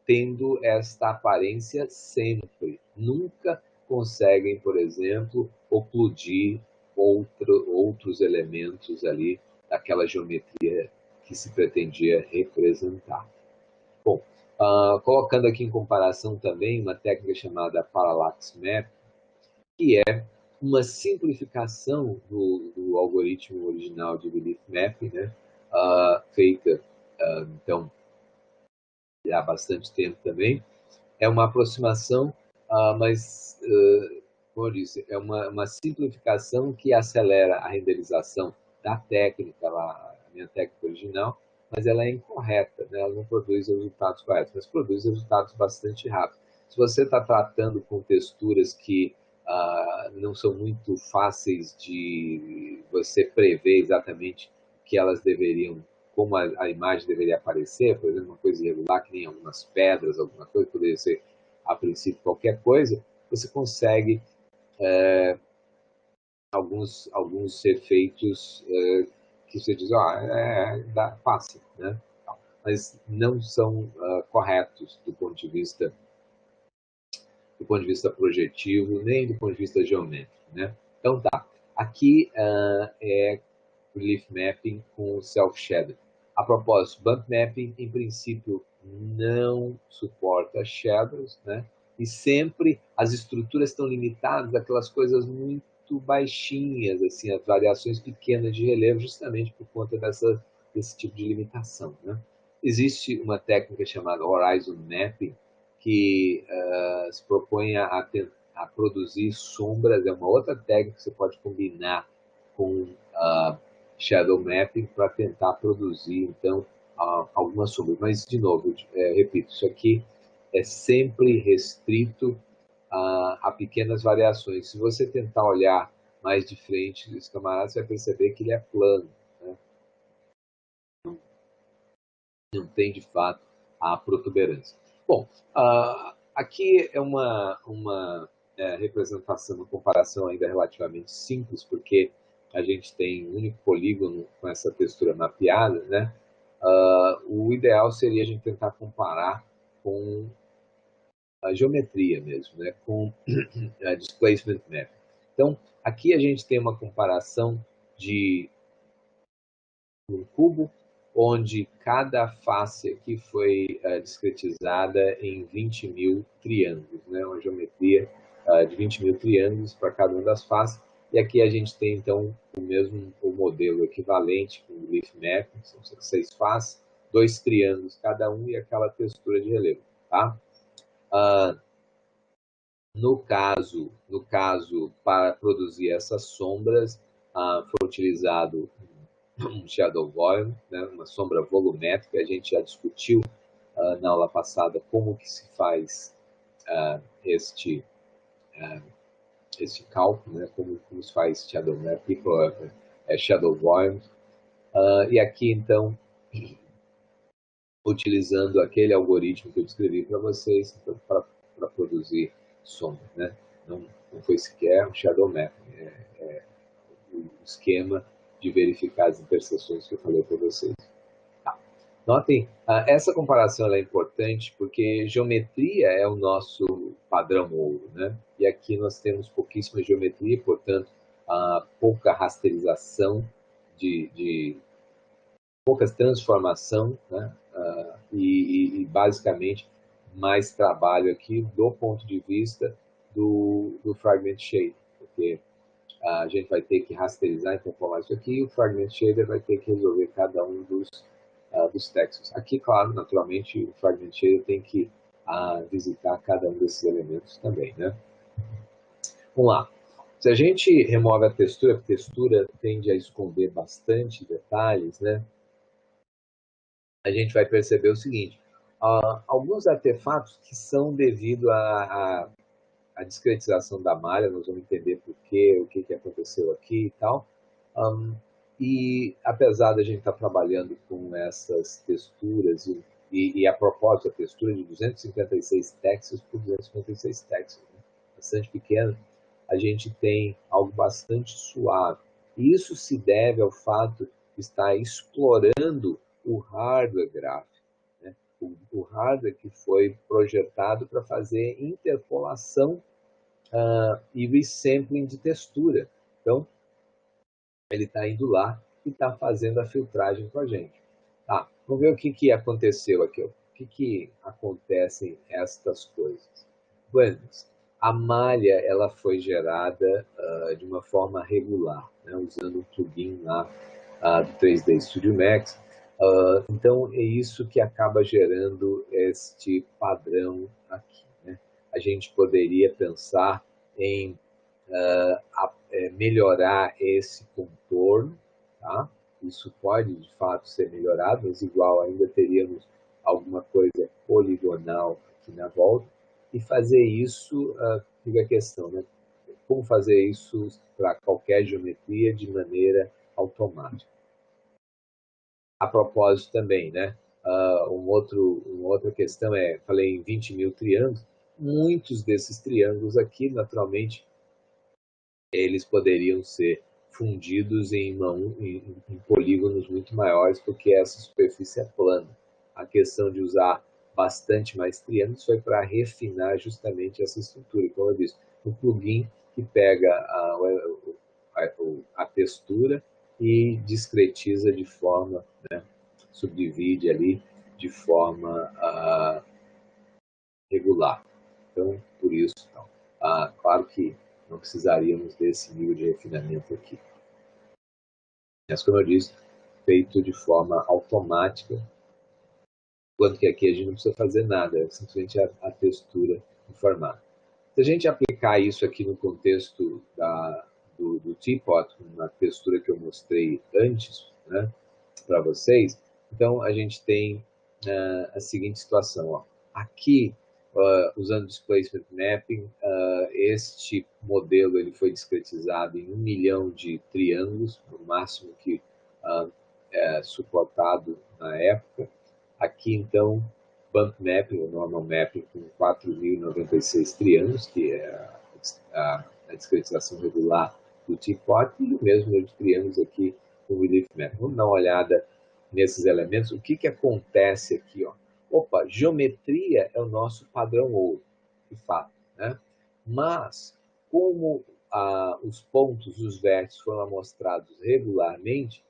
tendo esta aparência sempre. Nunca conseguem, por exemplo, ocludir outros elementos ali daquela geometria que se pretendia representar. Bom, colocando aqui em comparação também uma técnica chamada Parallax Map, que é uma simplificação do algoritmo original de Relief Mapping, né? Feita, então, há bastante tempo também. É uma aproximação, mas, como eu disse, é uma simplificação que acelera a renderização da técnica, a minha técnica original, mas ela é incorreta, né? Ela não produz resultados corretos, mas produz resultados bastante rápidos. Se você está tratando com texturas que não são muito fáceis de você prever exatamente que elas deveriam, como a imagem deveria aparecer, por exemplo, uma coisa irregular, que nem algumas pedras, alguma coisa, poderia ser, a princípio, qualquer coisa, você consegue alguns efeitos que você diz, passa, né? Mas não são corretos do ponto de vista projetivo, nem do ponto de vista geométrico, né? Então tá, aqui é Relief Mapping com Self-Shadow. A propósito, Bump Mapping, em princípio, não suporta shadows, né? E sempre as estruturas estão limitadas àquelas coisas muito baixinhas, assim, as variações pequenas de relevo, justamente por conta desse tipo de limitação, né? Existe uma técnica chamada Horizon Mapping, que se propõe a produzir sombras, é uma outra técnica que você pode combinar com shadow mapping para tentar produzir, então, algumas sombras. Mas, de novo, repito, isso aqui é sempre restrito a pequenas variações. Se você tentar olhar mais de frente desse camarada, você vai perceber que ele é plano. Né? Não tem, de fato, a protuberância. Bom, aqui é uma representação, uma comparação ainda relativamente simples, porque a gente tem um único polígono com essa textura mapeada, né? O ideal seria a gente tentar comparar com a geometria mesmo, né, com a displacement map. Então, aqui a gente tem uma comparação de um cubo, onde cada face aqui foi discretizada em 20 mil triângulos, né? Uma geometria de 20 mil triângulos para cada uma das faces. E aqui a gente tem, então, o modelo equivalente com o leaf map, são 6 faces, 2 triângulos cada um e aquela textura de relevo. Tá? No caso, para produzir essas sombras, foi utilizado um shadow volume, né, uma sombra volumétrica. A gente já discutiu na aula passada como que se faz este cálculo, né, como se faz shadow mapping, shadow volume. E aqui, então, utilizando aquele algoritmo que eu descrevi para vocês para produzir sombra, né? Não foi sequer um shadow mapping, o esquema de verificar as interseções que eu falei para vocês. Tá. Notem, essa comparação é importante porque geometria é o nosso padrão ouro, né? E aqui nós temos pouquíssima geometria, portanto, pouca rasterização poucas transformação, né? E basicamente mais trabalho aqui do ponto de vista do fragment shader, porque a gente vai ter que rasterizar, interpolar isso aqui, e o fragment shader vai ter que resolver cada um dos textos. Aqui, claro, naturalmente, o fragment shader tem que visitar cada um desses elementos também, né? Vamos lá. Se a gente remove a textura tende a esconder bastante detalhes, né? A gente vai perceber o seguinte, alguns artefatos que são devido à discretização da malha, nós vamos entender por quê, o que aconteceu aqui e tal. E apesar da gente estar trabalhando com essas texturas, e a propósito, a textura de 256 textos por 256 textos, né? Bastante pequeno, a gente tem algo bastante suave. E isso se deve ao fato de estar explorando o hardware gráfico, né? O hardware que foi projetado para fazer interpolação e resampling de textura. Então, ele está indo lá e está fazendo a filtragem com a gente. Tá, vamos ver o que aconteceu aqui. O que acontecem estas coisas. Bueno, a malha ela foi gerada de uma forma regular, né, usando um plugin lá do 3D Studio Max. Então, é isso que acaba gerando este padrão aqui. Né? A gente poderia pensar em melhorar esse contorno, tá? Isso pode, de fato, ser melhorado, mas igual ainda teríamos alguma coisa poligonal aqui na volta. E fazer isso, fica a questão, né? Como fazer isso para qualquer geometria de maneira automática. A propósito também, né? Uma outra questão falei em 20 mil triângulos, muitos desses triângulos aqui, naturalmente, eles poderiam ser fundidos em polígonos muito maiores, porque essa superfície é plana. A questão de usar bastante mais triângulos foi para refinar justamente essa estrutura, como eu disse, um plugin que pega a textura e discretiza de forma, né, subdivide ali de forma regular. Então, por isso, então, claro que não precisaríamos desse nível de refinamento aqui. Mas, como eu disse, feito de forma automática, enquanto que aqui a gente não precisa fazer nada, é simplesmente a textura em formato. Se a gente aplicar isso aqui no contexto do teapot, na textura que eu mostrei antes, né, para vocês, então a gente tem a seguinte situação. Ó. Aqui, usando Displacement Mapping, este modelo ele foi discretizado em 1 milhão de triângulos, o máximo que é suportado na época. Aqui, então, Bump Mapping, o Normal Mapping, com 4.096 triângulos, que é a discretização regular do teapot, e o mesmo número de triângulos aqui com o Relief Mapping. Vamos dar uma olhada nesses elementos. O que acontece aqui? Ó? Opa, geometria é o nosso padrão ouro. de fato, né? Mas, como os pontos, os vértices foram amostrados regularmente,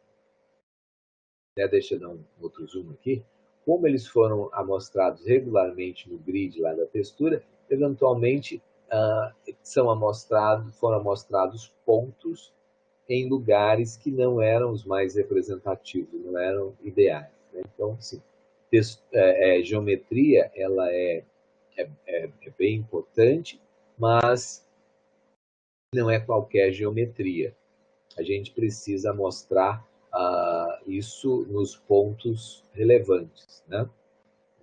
né, deixa eu dar um outro zoom aqui, como eles foram amostrados regularmente no grid lá da textura, eventualmente foram amostrados pontos em lugares que não eram os mais representativos, não eram ideais, né? Então, sim, geometria ela é bem importante, mas não é qualquer geometria. A gente precisa mostrar isso nos pontos relevantes, né?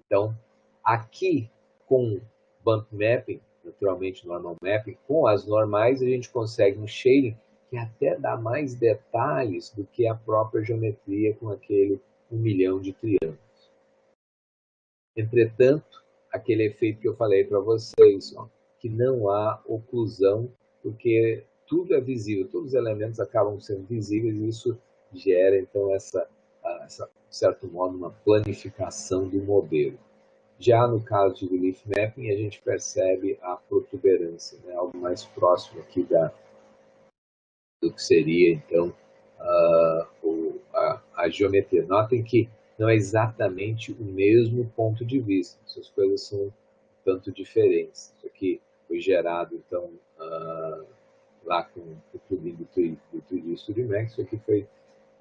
Então, aqui com bump mapping, naturalmente normal mapping, com as normais a gente consegue um shading que até dá mais detalhes do que a própria geometria com aquele 1 milhão de triângulos. Entretanto, aquele efeito que eu falei para vocês, ó, que não há oclusão, porque tudo é visível, todos os elementos acabam sendo visíveis e isso gera, então, essa de certo modo, uma planificação do modelo. Já no caso de Relief Mapping, a gente percebe a protuberância, né, algo mais próximo aqui do que seria, então, a geometria. Notem que não é exatamente o mesmo ponto de vista, essas coisas são um tanto diferentes. Isso aqui foi gerado, então, lá com o plugin do 3D Studio Max, isso aqui foi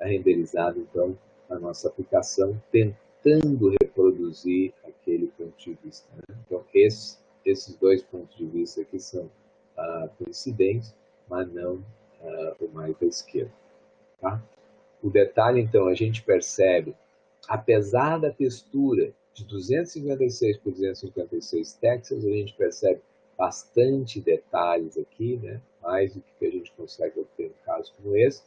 renderizado, então, na nossa aplicação, tentando reproduzir aquele ponto de vista, né? Então, esses dois pontos de vista aqui são coincidentes, mas não o mais da esquerda. Tá? O detalhe, então, a gente percebe, apesar da textura de 256 por 256 texels, a gente percebe bastante detalhes aqui, né? Mais do que a gente consegue obter em casos como esse.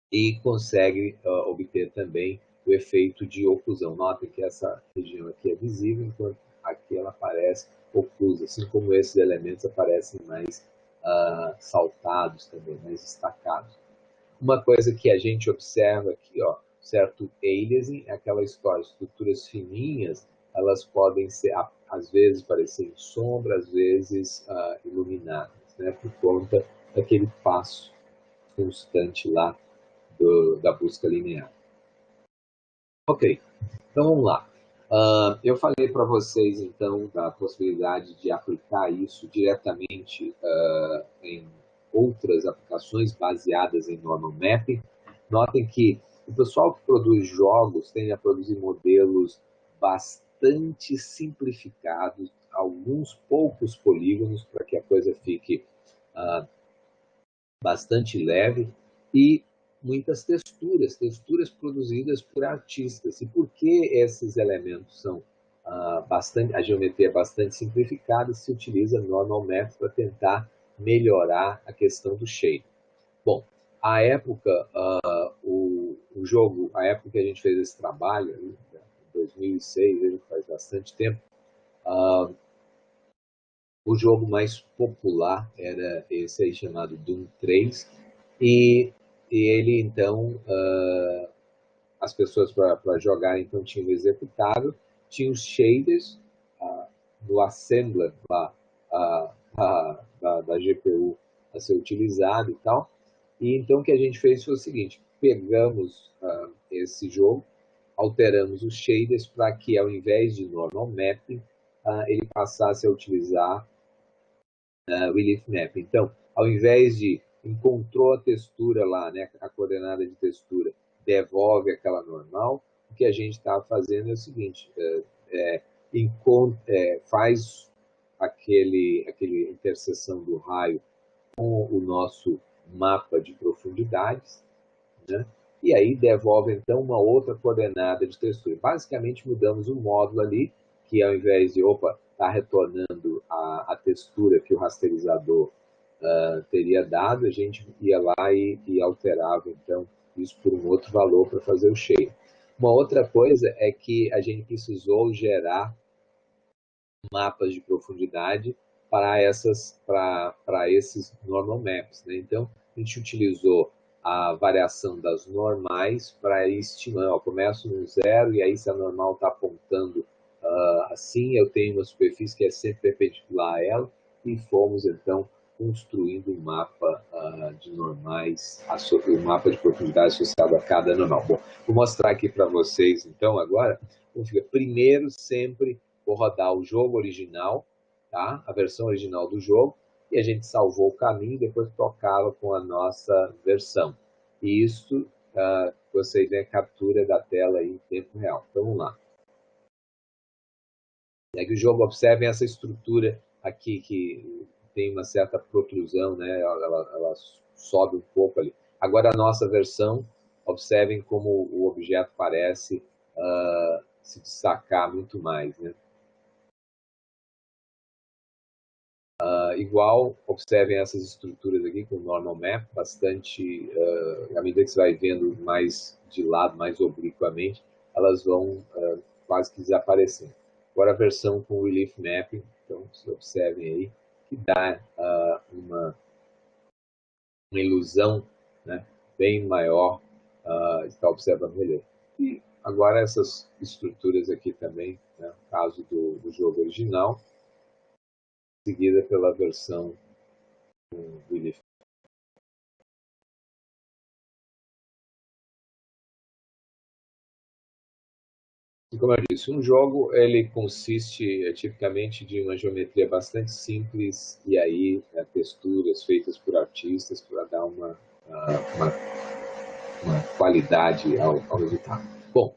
E consegue obter também o efeito de oclusão. Notem que essa região aqui é visível, enquanto aqui ela aparece oclusa, assim como esses elementos aparecem mais saltados também, mais destacados. Uma coisa que a gente observa aqui, ó, certo aliasing, é aquela história, estruturas fininhas, elas podem ser, às vezes, parecer em sombra, às vezes iluminadas, né, por conta daquele passo constante lá da busca linear. Ok, então vamos lá. Eu falei para vocês, então, da possibilidade de aplicar isso diretamente em outras aplicações baseadas em normal mapping. Notem que o pessoal que produz jogos tende a produzir modelos bastante simplificados, alguns poucos polígonos, para que a coisa fique bastante leve, e muitas texturas produzidas por artistas. E por que esses elementos são a geometria é bastante simplificada, se utiliza normal maps para tentar melhorar a questão do shape. Bom, a época, o jogo, a época que a gente fez esse trabalho, em 2006, ele faz bastante tempo, o jogo mais popular era esse aí chamado Doom 3, e ele, então, as pessoas para jogar, então, tinham o executável, tinha os shaders no assembler lá, da GPU a ser utilizado e tal. E então o que a gente fez foi o seguinte, pegamos esse jogo, alteramos os shaders para que, ao invés de normal mapping, ele passasse a utilizar Relief Mapping. Então, ao invés de encontrou a textura lá, né, a coordenada de textura, devolve aquela normal, o que a gente está fazendo é o seguinte, faz aquele interseção do raio com o nosso mapa de profundidades, né? E aí devolve então uma outra coordenada de textura. Basicamente mudamos o módulo ali, que ao invés de tá retornando a textura que o rasterizador teria dado, a gente ia lá e alterava então isso por um outro valor para fazer o shade. Uma outra coisa é que a gente precisou gerar mapas de profundidade para esses normal maps, né? Então a gente utilizou a variação das normais para ir estimando, começo no zero e aí se a normal está apontando assim eu tenho uma superfície que é sempre perpendicular a ela, e fomos então construindo um mapa de normais, um mapa de profundidade associado a cada normal. Bom, vou mostrar aqui para vocês então agora. Primeiro sempre vou rodar o jogo original, tá? A versão original do jogo, e a gente salvou o caminho e depois tocava com a nossa versão. E isso vocês veem a captura da tela aí em tempo real. Então vamos lá. É que o jogo, observem essa estrutura aqui que tem uma certa protrusão, né? Ela sobe um pouco ali. Agora a nossa versão, observem como o objeto parece se destacar muito mais, né? Igual, observem essas estruturas aqui com o normal map, bastante, à medida que você vai vendo mais de lado, mais obliquamente, elas vão quase que desaparecendo. Agora a versão com Relief Mapping, então vocês observem aí, que dá uma ilusão, né, bem maior, está observando melhor. E agora essas estruturas aqui também, né, no caso do jogo original, seguida pela versão com Relief. E como eu disse, um jogo ele consiste tipicamente de uma geometria bastante simples e aí texturas feitas por artistas para dar uma qualidade ao resultado. Bom,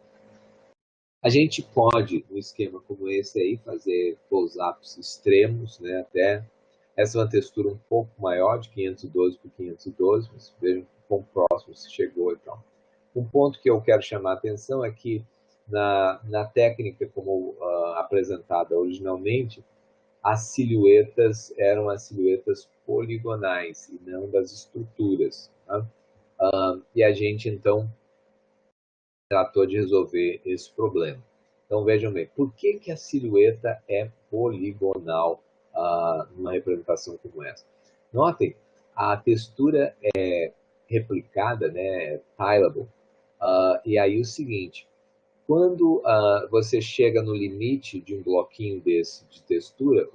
a gente pode, num esquema como esse aí, fazer close-ups extremos, né, até essa é uma textura um pouco maior, de 512 por 512, mas vejam quão próximo se chegou e tal. Um ponto que eu quero chamar a atenção é que na técnica como apresentada originalmente, as silhuetas eram as silhuetas poligonais e não das estruturas. Tá? E a gente, então, tratou de resolver esse problema. Então, vejam bem, por que a silhueta é poligonal numa representação como essa? Notem, a textura é replicada, né, tileable, e aí o seguinte, quando você chega no limite de um bloquinho desse de textura,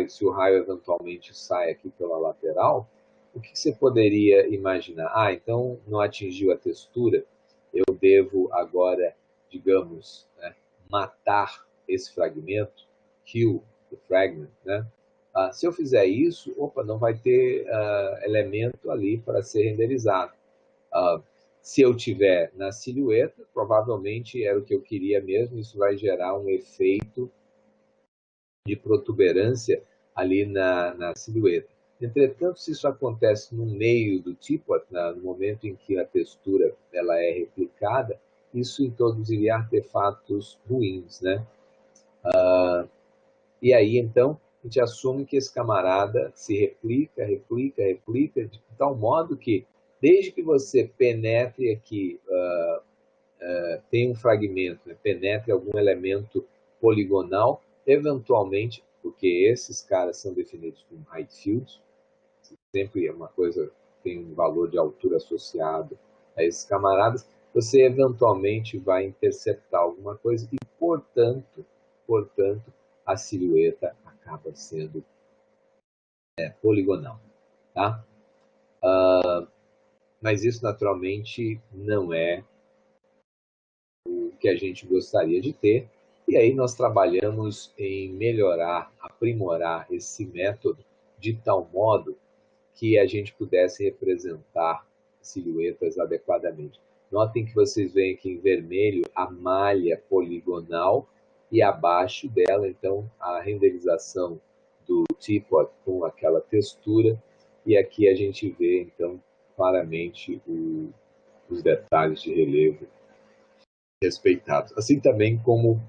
se o raio eventualmente sai aqui pela lateral, o que você poderia imaginar? Então não atingiu a textura, eu devo agora, digamos, né, matar esse fragmento, kill the fragment, né? Se eu fizer isso, não vai ter elemento ali para ser renderizado. Se eu tiver na silhueta, provavelmente era o que eu queria mesmo, isso vai gerar um efeito de protuberância ali na silhueta. Entretanto, se isso acontece no meio do tipo, no momento em que a textura ela é replicada, isso introduziria artefatos ruins, né? E aí, então, a gente assume que esse camarada se replica, de tal modo que, desde que você penetre aqui, tem um fragmento, né, penetre algum elemento poligonal, eventualmente, porque esses caras são definidos como height fields, sempre é uma coisa, tem um valor de altura associado a esses camaradas, você eventualmente vai interceptar alguma coisa e, portanto, a silhueta acaba sendo poligonal, tá? Mas isso naturalmente não é o que a gente gostaria de ter, e aí nós trabalhamos em melhorar, aprimorar esse método de tal modo que a gente pudesse representar silhuetas adequadamente. Notem que vocês veem aqui em vermelho a malha poligonal e abaixo dela, então, a renderização do teapot com aquela textura, e aqui a gente vê, então, claramente os detalhes de relevo respeitados. Assim também como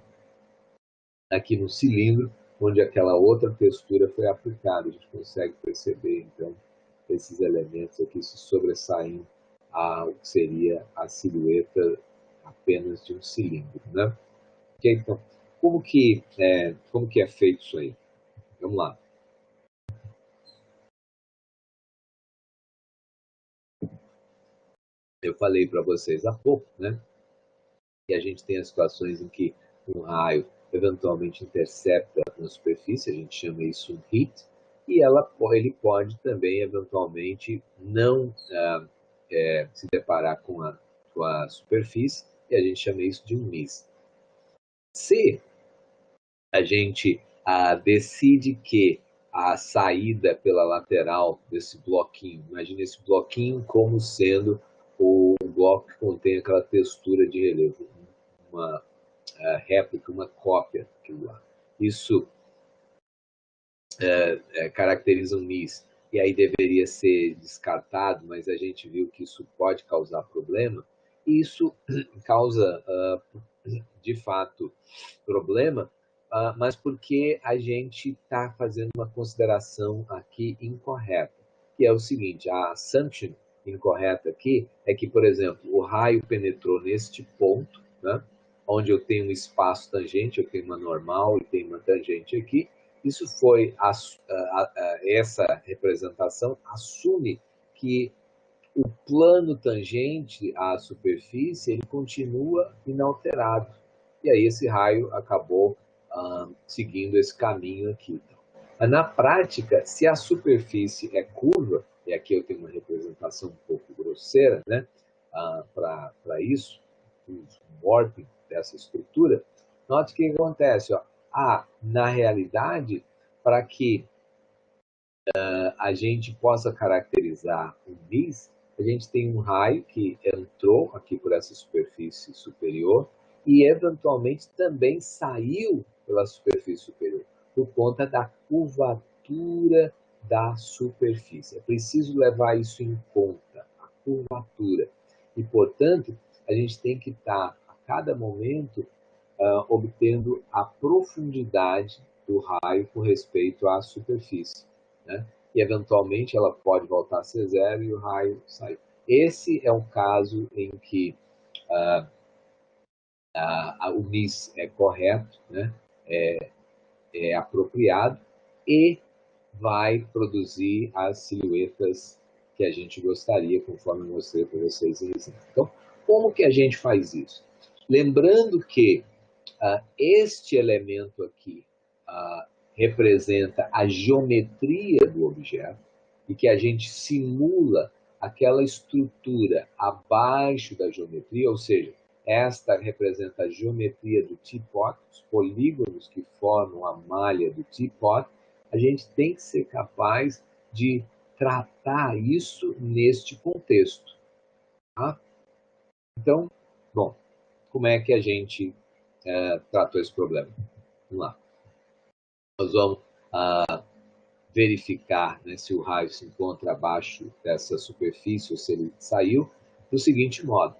aqui no cilindro, onde aquela outra textura foi aplicada. A gente consegue perceber, então, esses elementos aqui se sobressaindo ao que seria a silhueta apenas de um cilindro, né? Okay, então, como que é feito isso aí? Vamos lá. Eu falei para vocês há pouco, né? Que a gente tem as situações em que um raio eventualmente intercepta na superfície, a gente chama isso um hit, e ele pode também, eventualmente, não se deparar com a superfície, e a gente chama isso de um miss. Se a gente decide que a saída pela lateral desse bloquinho, imagine esse bloquinho como sendo o bloco que contém aquela textura de relevo, uma réplica, uma cópia daquilo lá. Isso caracteriza um miss, e aí deveria ser descartado, mas a gente viu que isso pode causar problema, e isso causa, de fato, problema, mas porque a gente está fazendo uma consideração aqui incorreta, que é o seguinte: a assumption incorreta aqui é que, por exemplo, o raio penetrou neste ponto, né, onde eu tenho um espaço tangente, eu tenho uma normal e tenho uma tangente aqui. Isso foi essa representação assume que o plano tangente à superfície ele continua inalterado. E aí esse raio acabou seguindo esse caminho aqui. Mas na prática, se a superfície é curva, e aqui eu tenho uma representação um pouco grosseira, né, para isso, um warping dessa estrutura, note o que acontece. Ó. Na realidade, para que a gente possa caracterizar um bis, a gente tem um raio que entrou aqui por essa superfície superior e eventualmente também saiu pela superfície superior, por conta da curvatura da superfície. É preciso levar isso em conta, a curvatura. E, portanto, a gente tem que estar, a cada momento, obtendo a profundidade do raio com respeito à superfície, né? E eventualmente ela pode voltar a ser zero e o raio sai. Esse é um caso em que o MIS é correto, né? É apropriado e vai produzir as silhuetas que a gente gostaria, conforme eu mostrei para vocês em exemplo. Então, como que a gente faz isso? Lembrando que este elemento aqui representa a geometria do objeto e que a gente simula aquela estrutura abaixo da geometria, ou seja, esta representa a geometria do teapot, os polígonos que formam a malha do teapot. A gente tem que ser capaz de tratar isso neste contexto. Tá? Então, bom, como é que a gente tratou esse problema? Vamos lá. Nós vamos verificar, né, se o raio se encontra abaixo dessa superfície ou se ele saiu, do seguinte modo.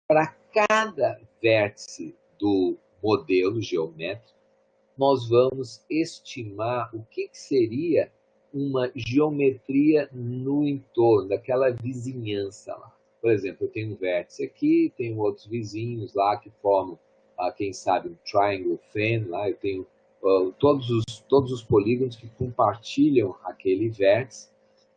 Para cada vértice do modelo geométrico, nós vamos estimar o que seria uma geometria no entorno, daquela vizinhança lá. Por exemplo, eu tenho um vértice aqui, tenho outros vizinhos lá que formam, quem sabe, um triangle fan, lá eu tenho todos os polígonos que compartilham aquele vértice,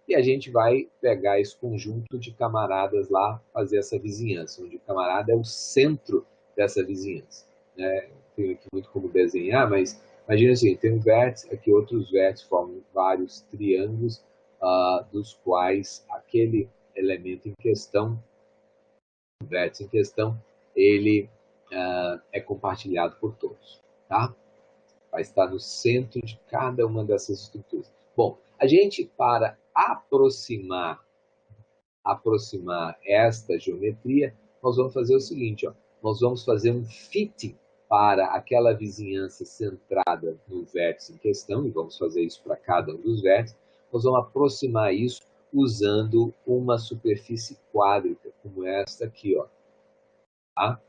e a gente vai pegar esse conjunto de camaradas lá, fazer essa vizinhança, onde o camarada é o centro dessa vizinhança. Né? Tenho aqui muito como desenhar, mas imagina assim, tem um vértice, aqui outros vértices formam vários triângulos, dos quais aquele elemento em questão, o vértice em questão, ele é compartilhado por todos. Tá? Vai estar no centro de cada uma dessas estruturas. Bom, a gente, para aproximar esta geometria, nós vamos fazer o seguinte, ó, nós vamos fazer um fitting para aquela vizinhança centrada no vértice em questão, e vamos fazer isso para cada um dos vértices. Nós vamos aproximar isso usando uma superfície quádrica, como esta aqui, ó. Tá?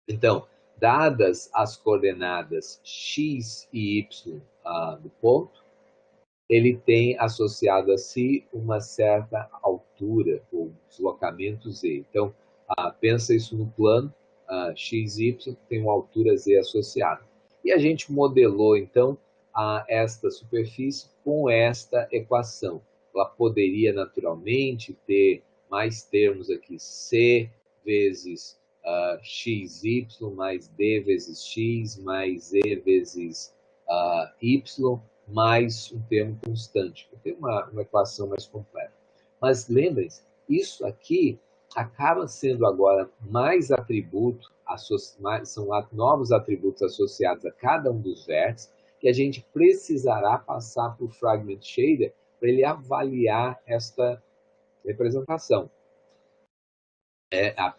Então, dadas as coordenadas x e y do ponto, ele tem associado a si uma certa altura, ou deslocamento z. Então, pensa isso no plano, x e y tem uma altura z associada. E a gente modelou, então, esta superfície com esta equação. Ela poderia, naturalmente, ter mais termos aqui, c vezes xy mais d vezes x mais e vezes y mais um termo constante. Tem uma equação mais completa. Mas lembrem-se, isso aqui acaba sendo agora mais atributo, são novos atributos associados a cada um dos vértices, que a gente precisará passar para o Fragment Shader para ele avaliar esta representação.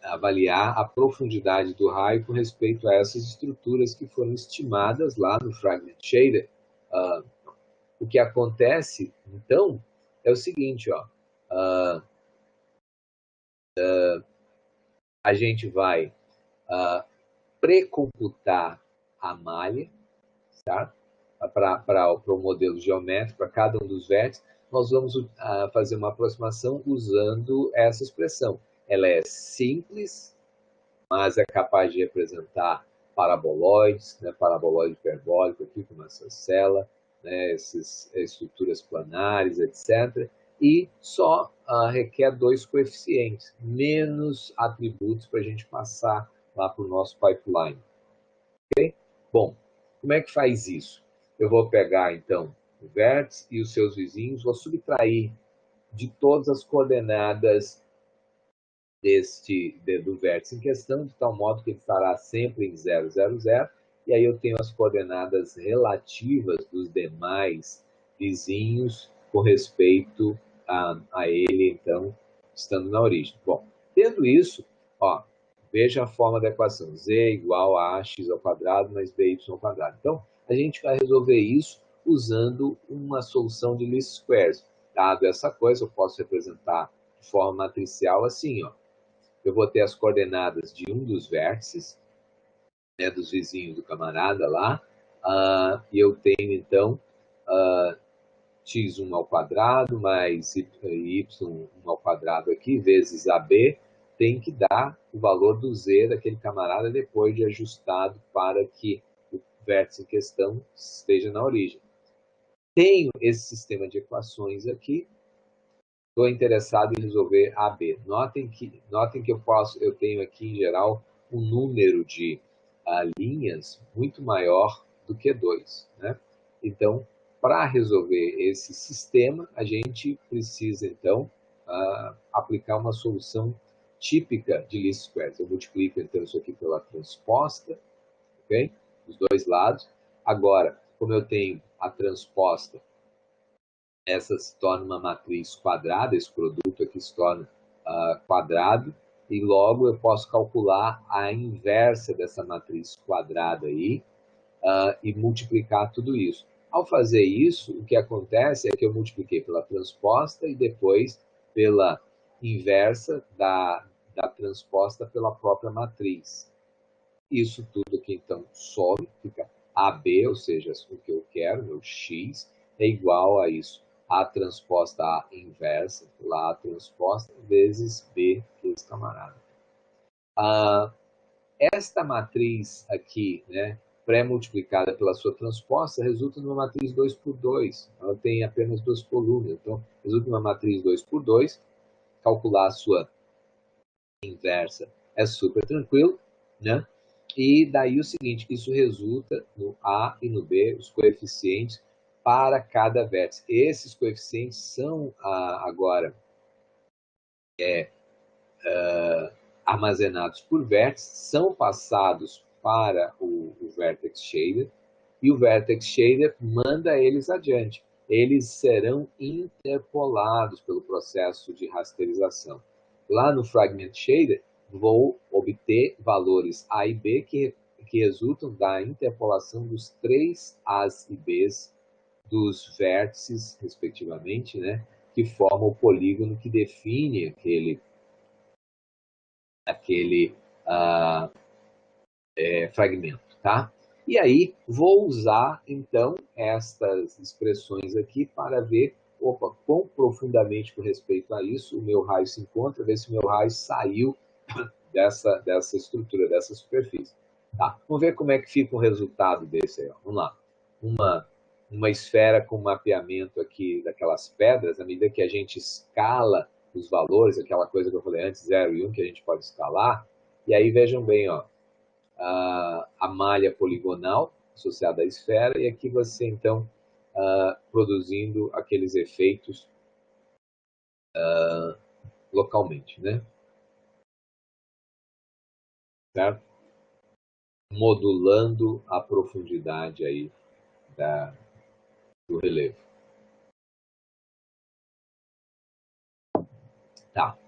Avaliar a profundidade do raio com respeito a essas estruturas que foram estimadas lá no Fragment Shader. O que acontece, então, é o seguinte, a gente vai pré-computar a malha, certo? Para o modelo geométrico, para cada um dos vértices, nós vamos fazer uma aproximação usando essa expressão. Ela é simples, mas é capaz de representar paraboloides, né, paraboloide hiperbólico aqui como essa cela, né, essas estruturas planares, etc. E só requer 2 coeficientes, menos atributos para a gente passar lá para o nosso pipeline. Okay? Bom, como é que faz isso? Eu vou pegar, então, o vértice e os seus vizinhos, vou subtrair de todas as coordenadas do vértice em questão, de tal modo que ele estará sempre em 0, 0, 0, e aí eu tenho as coordenadas relativas dos demais vizinhos com respeito a ele, então, estando na origem. Bom, tendo isso, veja a forma da equação, z igual a ax ao quadrado mais by ao quadrado. Então, a gente vai resolver isso usando uma solução de least squares. Dado essa coisa, eu posso representar de forma matricial assim, eu vou ter as coordenadas de um dos vértices, né, dos vizinhos do camarada lá, e eu tenho, então, x1 ao quadrado mais y1 ao quadrado aqui, vezes AB, tem que dar o valor do z daquele camarada depois de ajustado para que o vértice em questão esteja na origem. Tenho esse sistema de equações aqui, estou interessado em resolver AB. Notem que eu tenho aqui, em geral, um número de linhas muito maior do que 2. Né? Então, para resolver esse sistema, a gente precisa, então, aplicar uma solução típica de least squares. Eu multiplico, então, isso aqui pela transposta, ok? Dos dois lados. Agora, como eu tenho a transposta, essa se torna uma matriz quadrada, esse produto aqui se torna quadrado, e logo eu posso calcular a inversa dessa matriz quadrada aí e multiplicar tudo isso. Ao fazer isso, o que acontece é que eu multipliquei pela transposta e depois pela inversa da transposta pela própria matriz. Isso tudo aqui, então, some, fica AB, ou seja, o que eu quero, meu x, é igual a isso. A transposta A inversa, lá a transposta, vezes B, que é esse camarada. Esta matriz aqui, né, pré-multiplicada pela sua transposta, resulta numa matriz 2 por 2. Ela tem apenas 2 colunas. Então, resulta numa matriz 2 por 2. Calcular a sua inversa é super tranquilo, né? E daí o seguinte, isso resulta no A e no B, os coeficientes para cada vértice. Esses coeficientes são agora armazenados por vértice, são passados para o Vertex Shader, e o Vertex Shader manda eles adiante. Eles serão interpolados pelo processo de rasterização. Lá no Fragment Shader, vou obter valores A e B que resultam da interpolação dos 3 A's e B's dos vértices, respectivamente, né, que formam o polígono que define aquele fragmento, tá? E aí, vou usar, então, estas expressões aqui para ver, quão profundamente com respeito a isso o meu raio se encontra, ver se o meu raio saiu dessa estrutura, dessa superfície. Tá? Vamos ver como é que fica o resultado desse aí. Ó. Vamos lá. Uma esfera com mapeamento aqui daquelas pedras, à medida que a gente escala os valores, aquela coisa que eu falei antes, 0 e 1, que a gente pode escalar, E aí vejam bem, ó, a malha poligonal associada à esfera, e aqui você então produzindo aqueles efeitos localmente, né? Certo? Modulando a profundidade aí do relevo. Tá.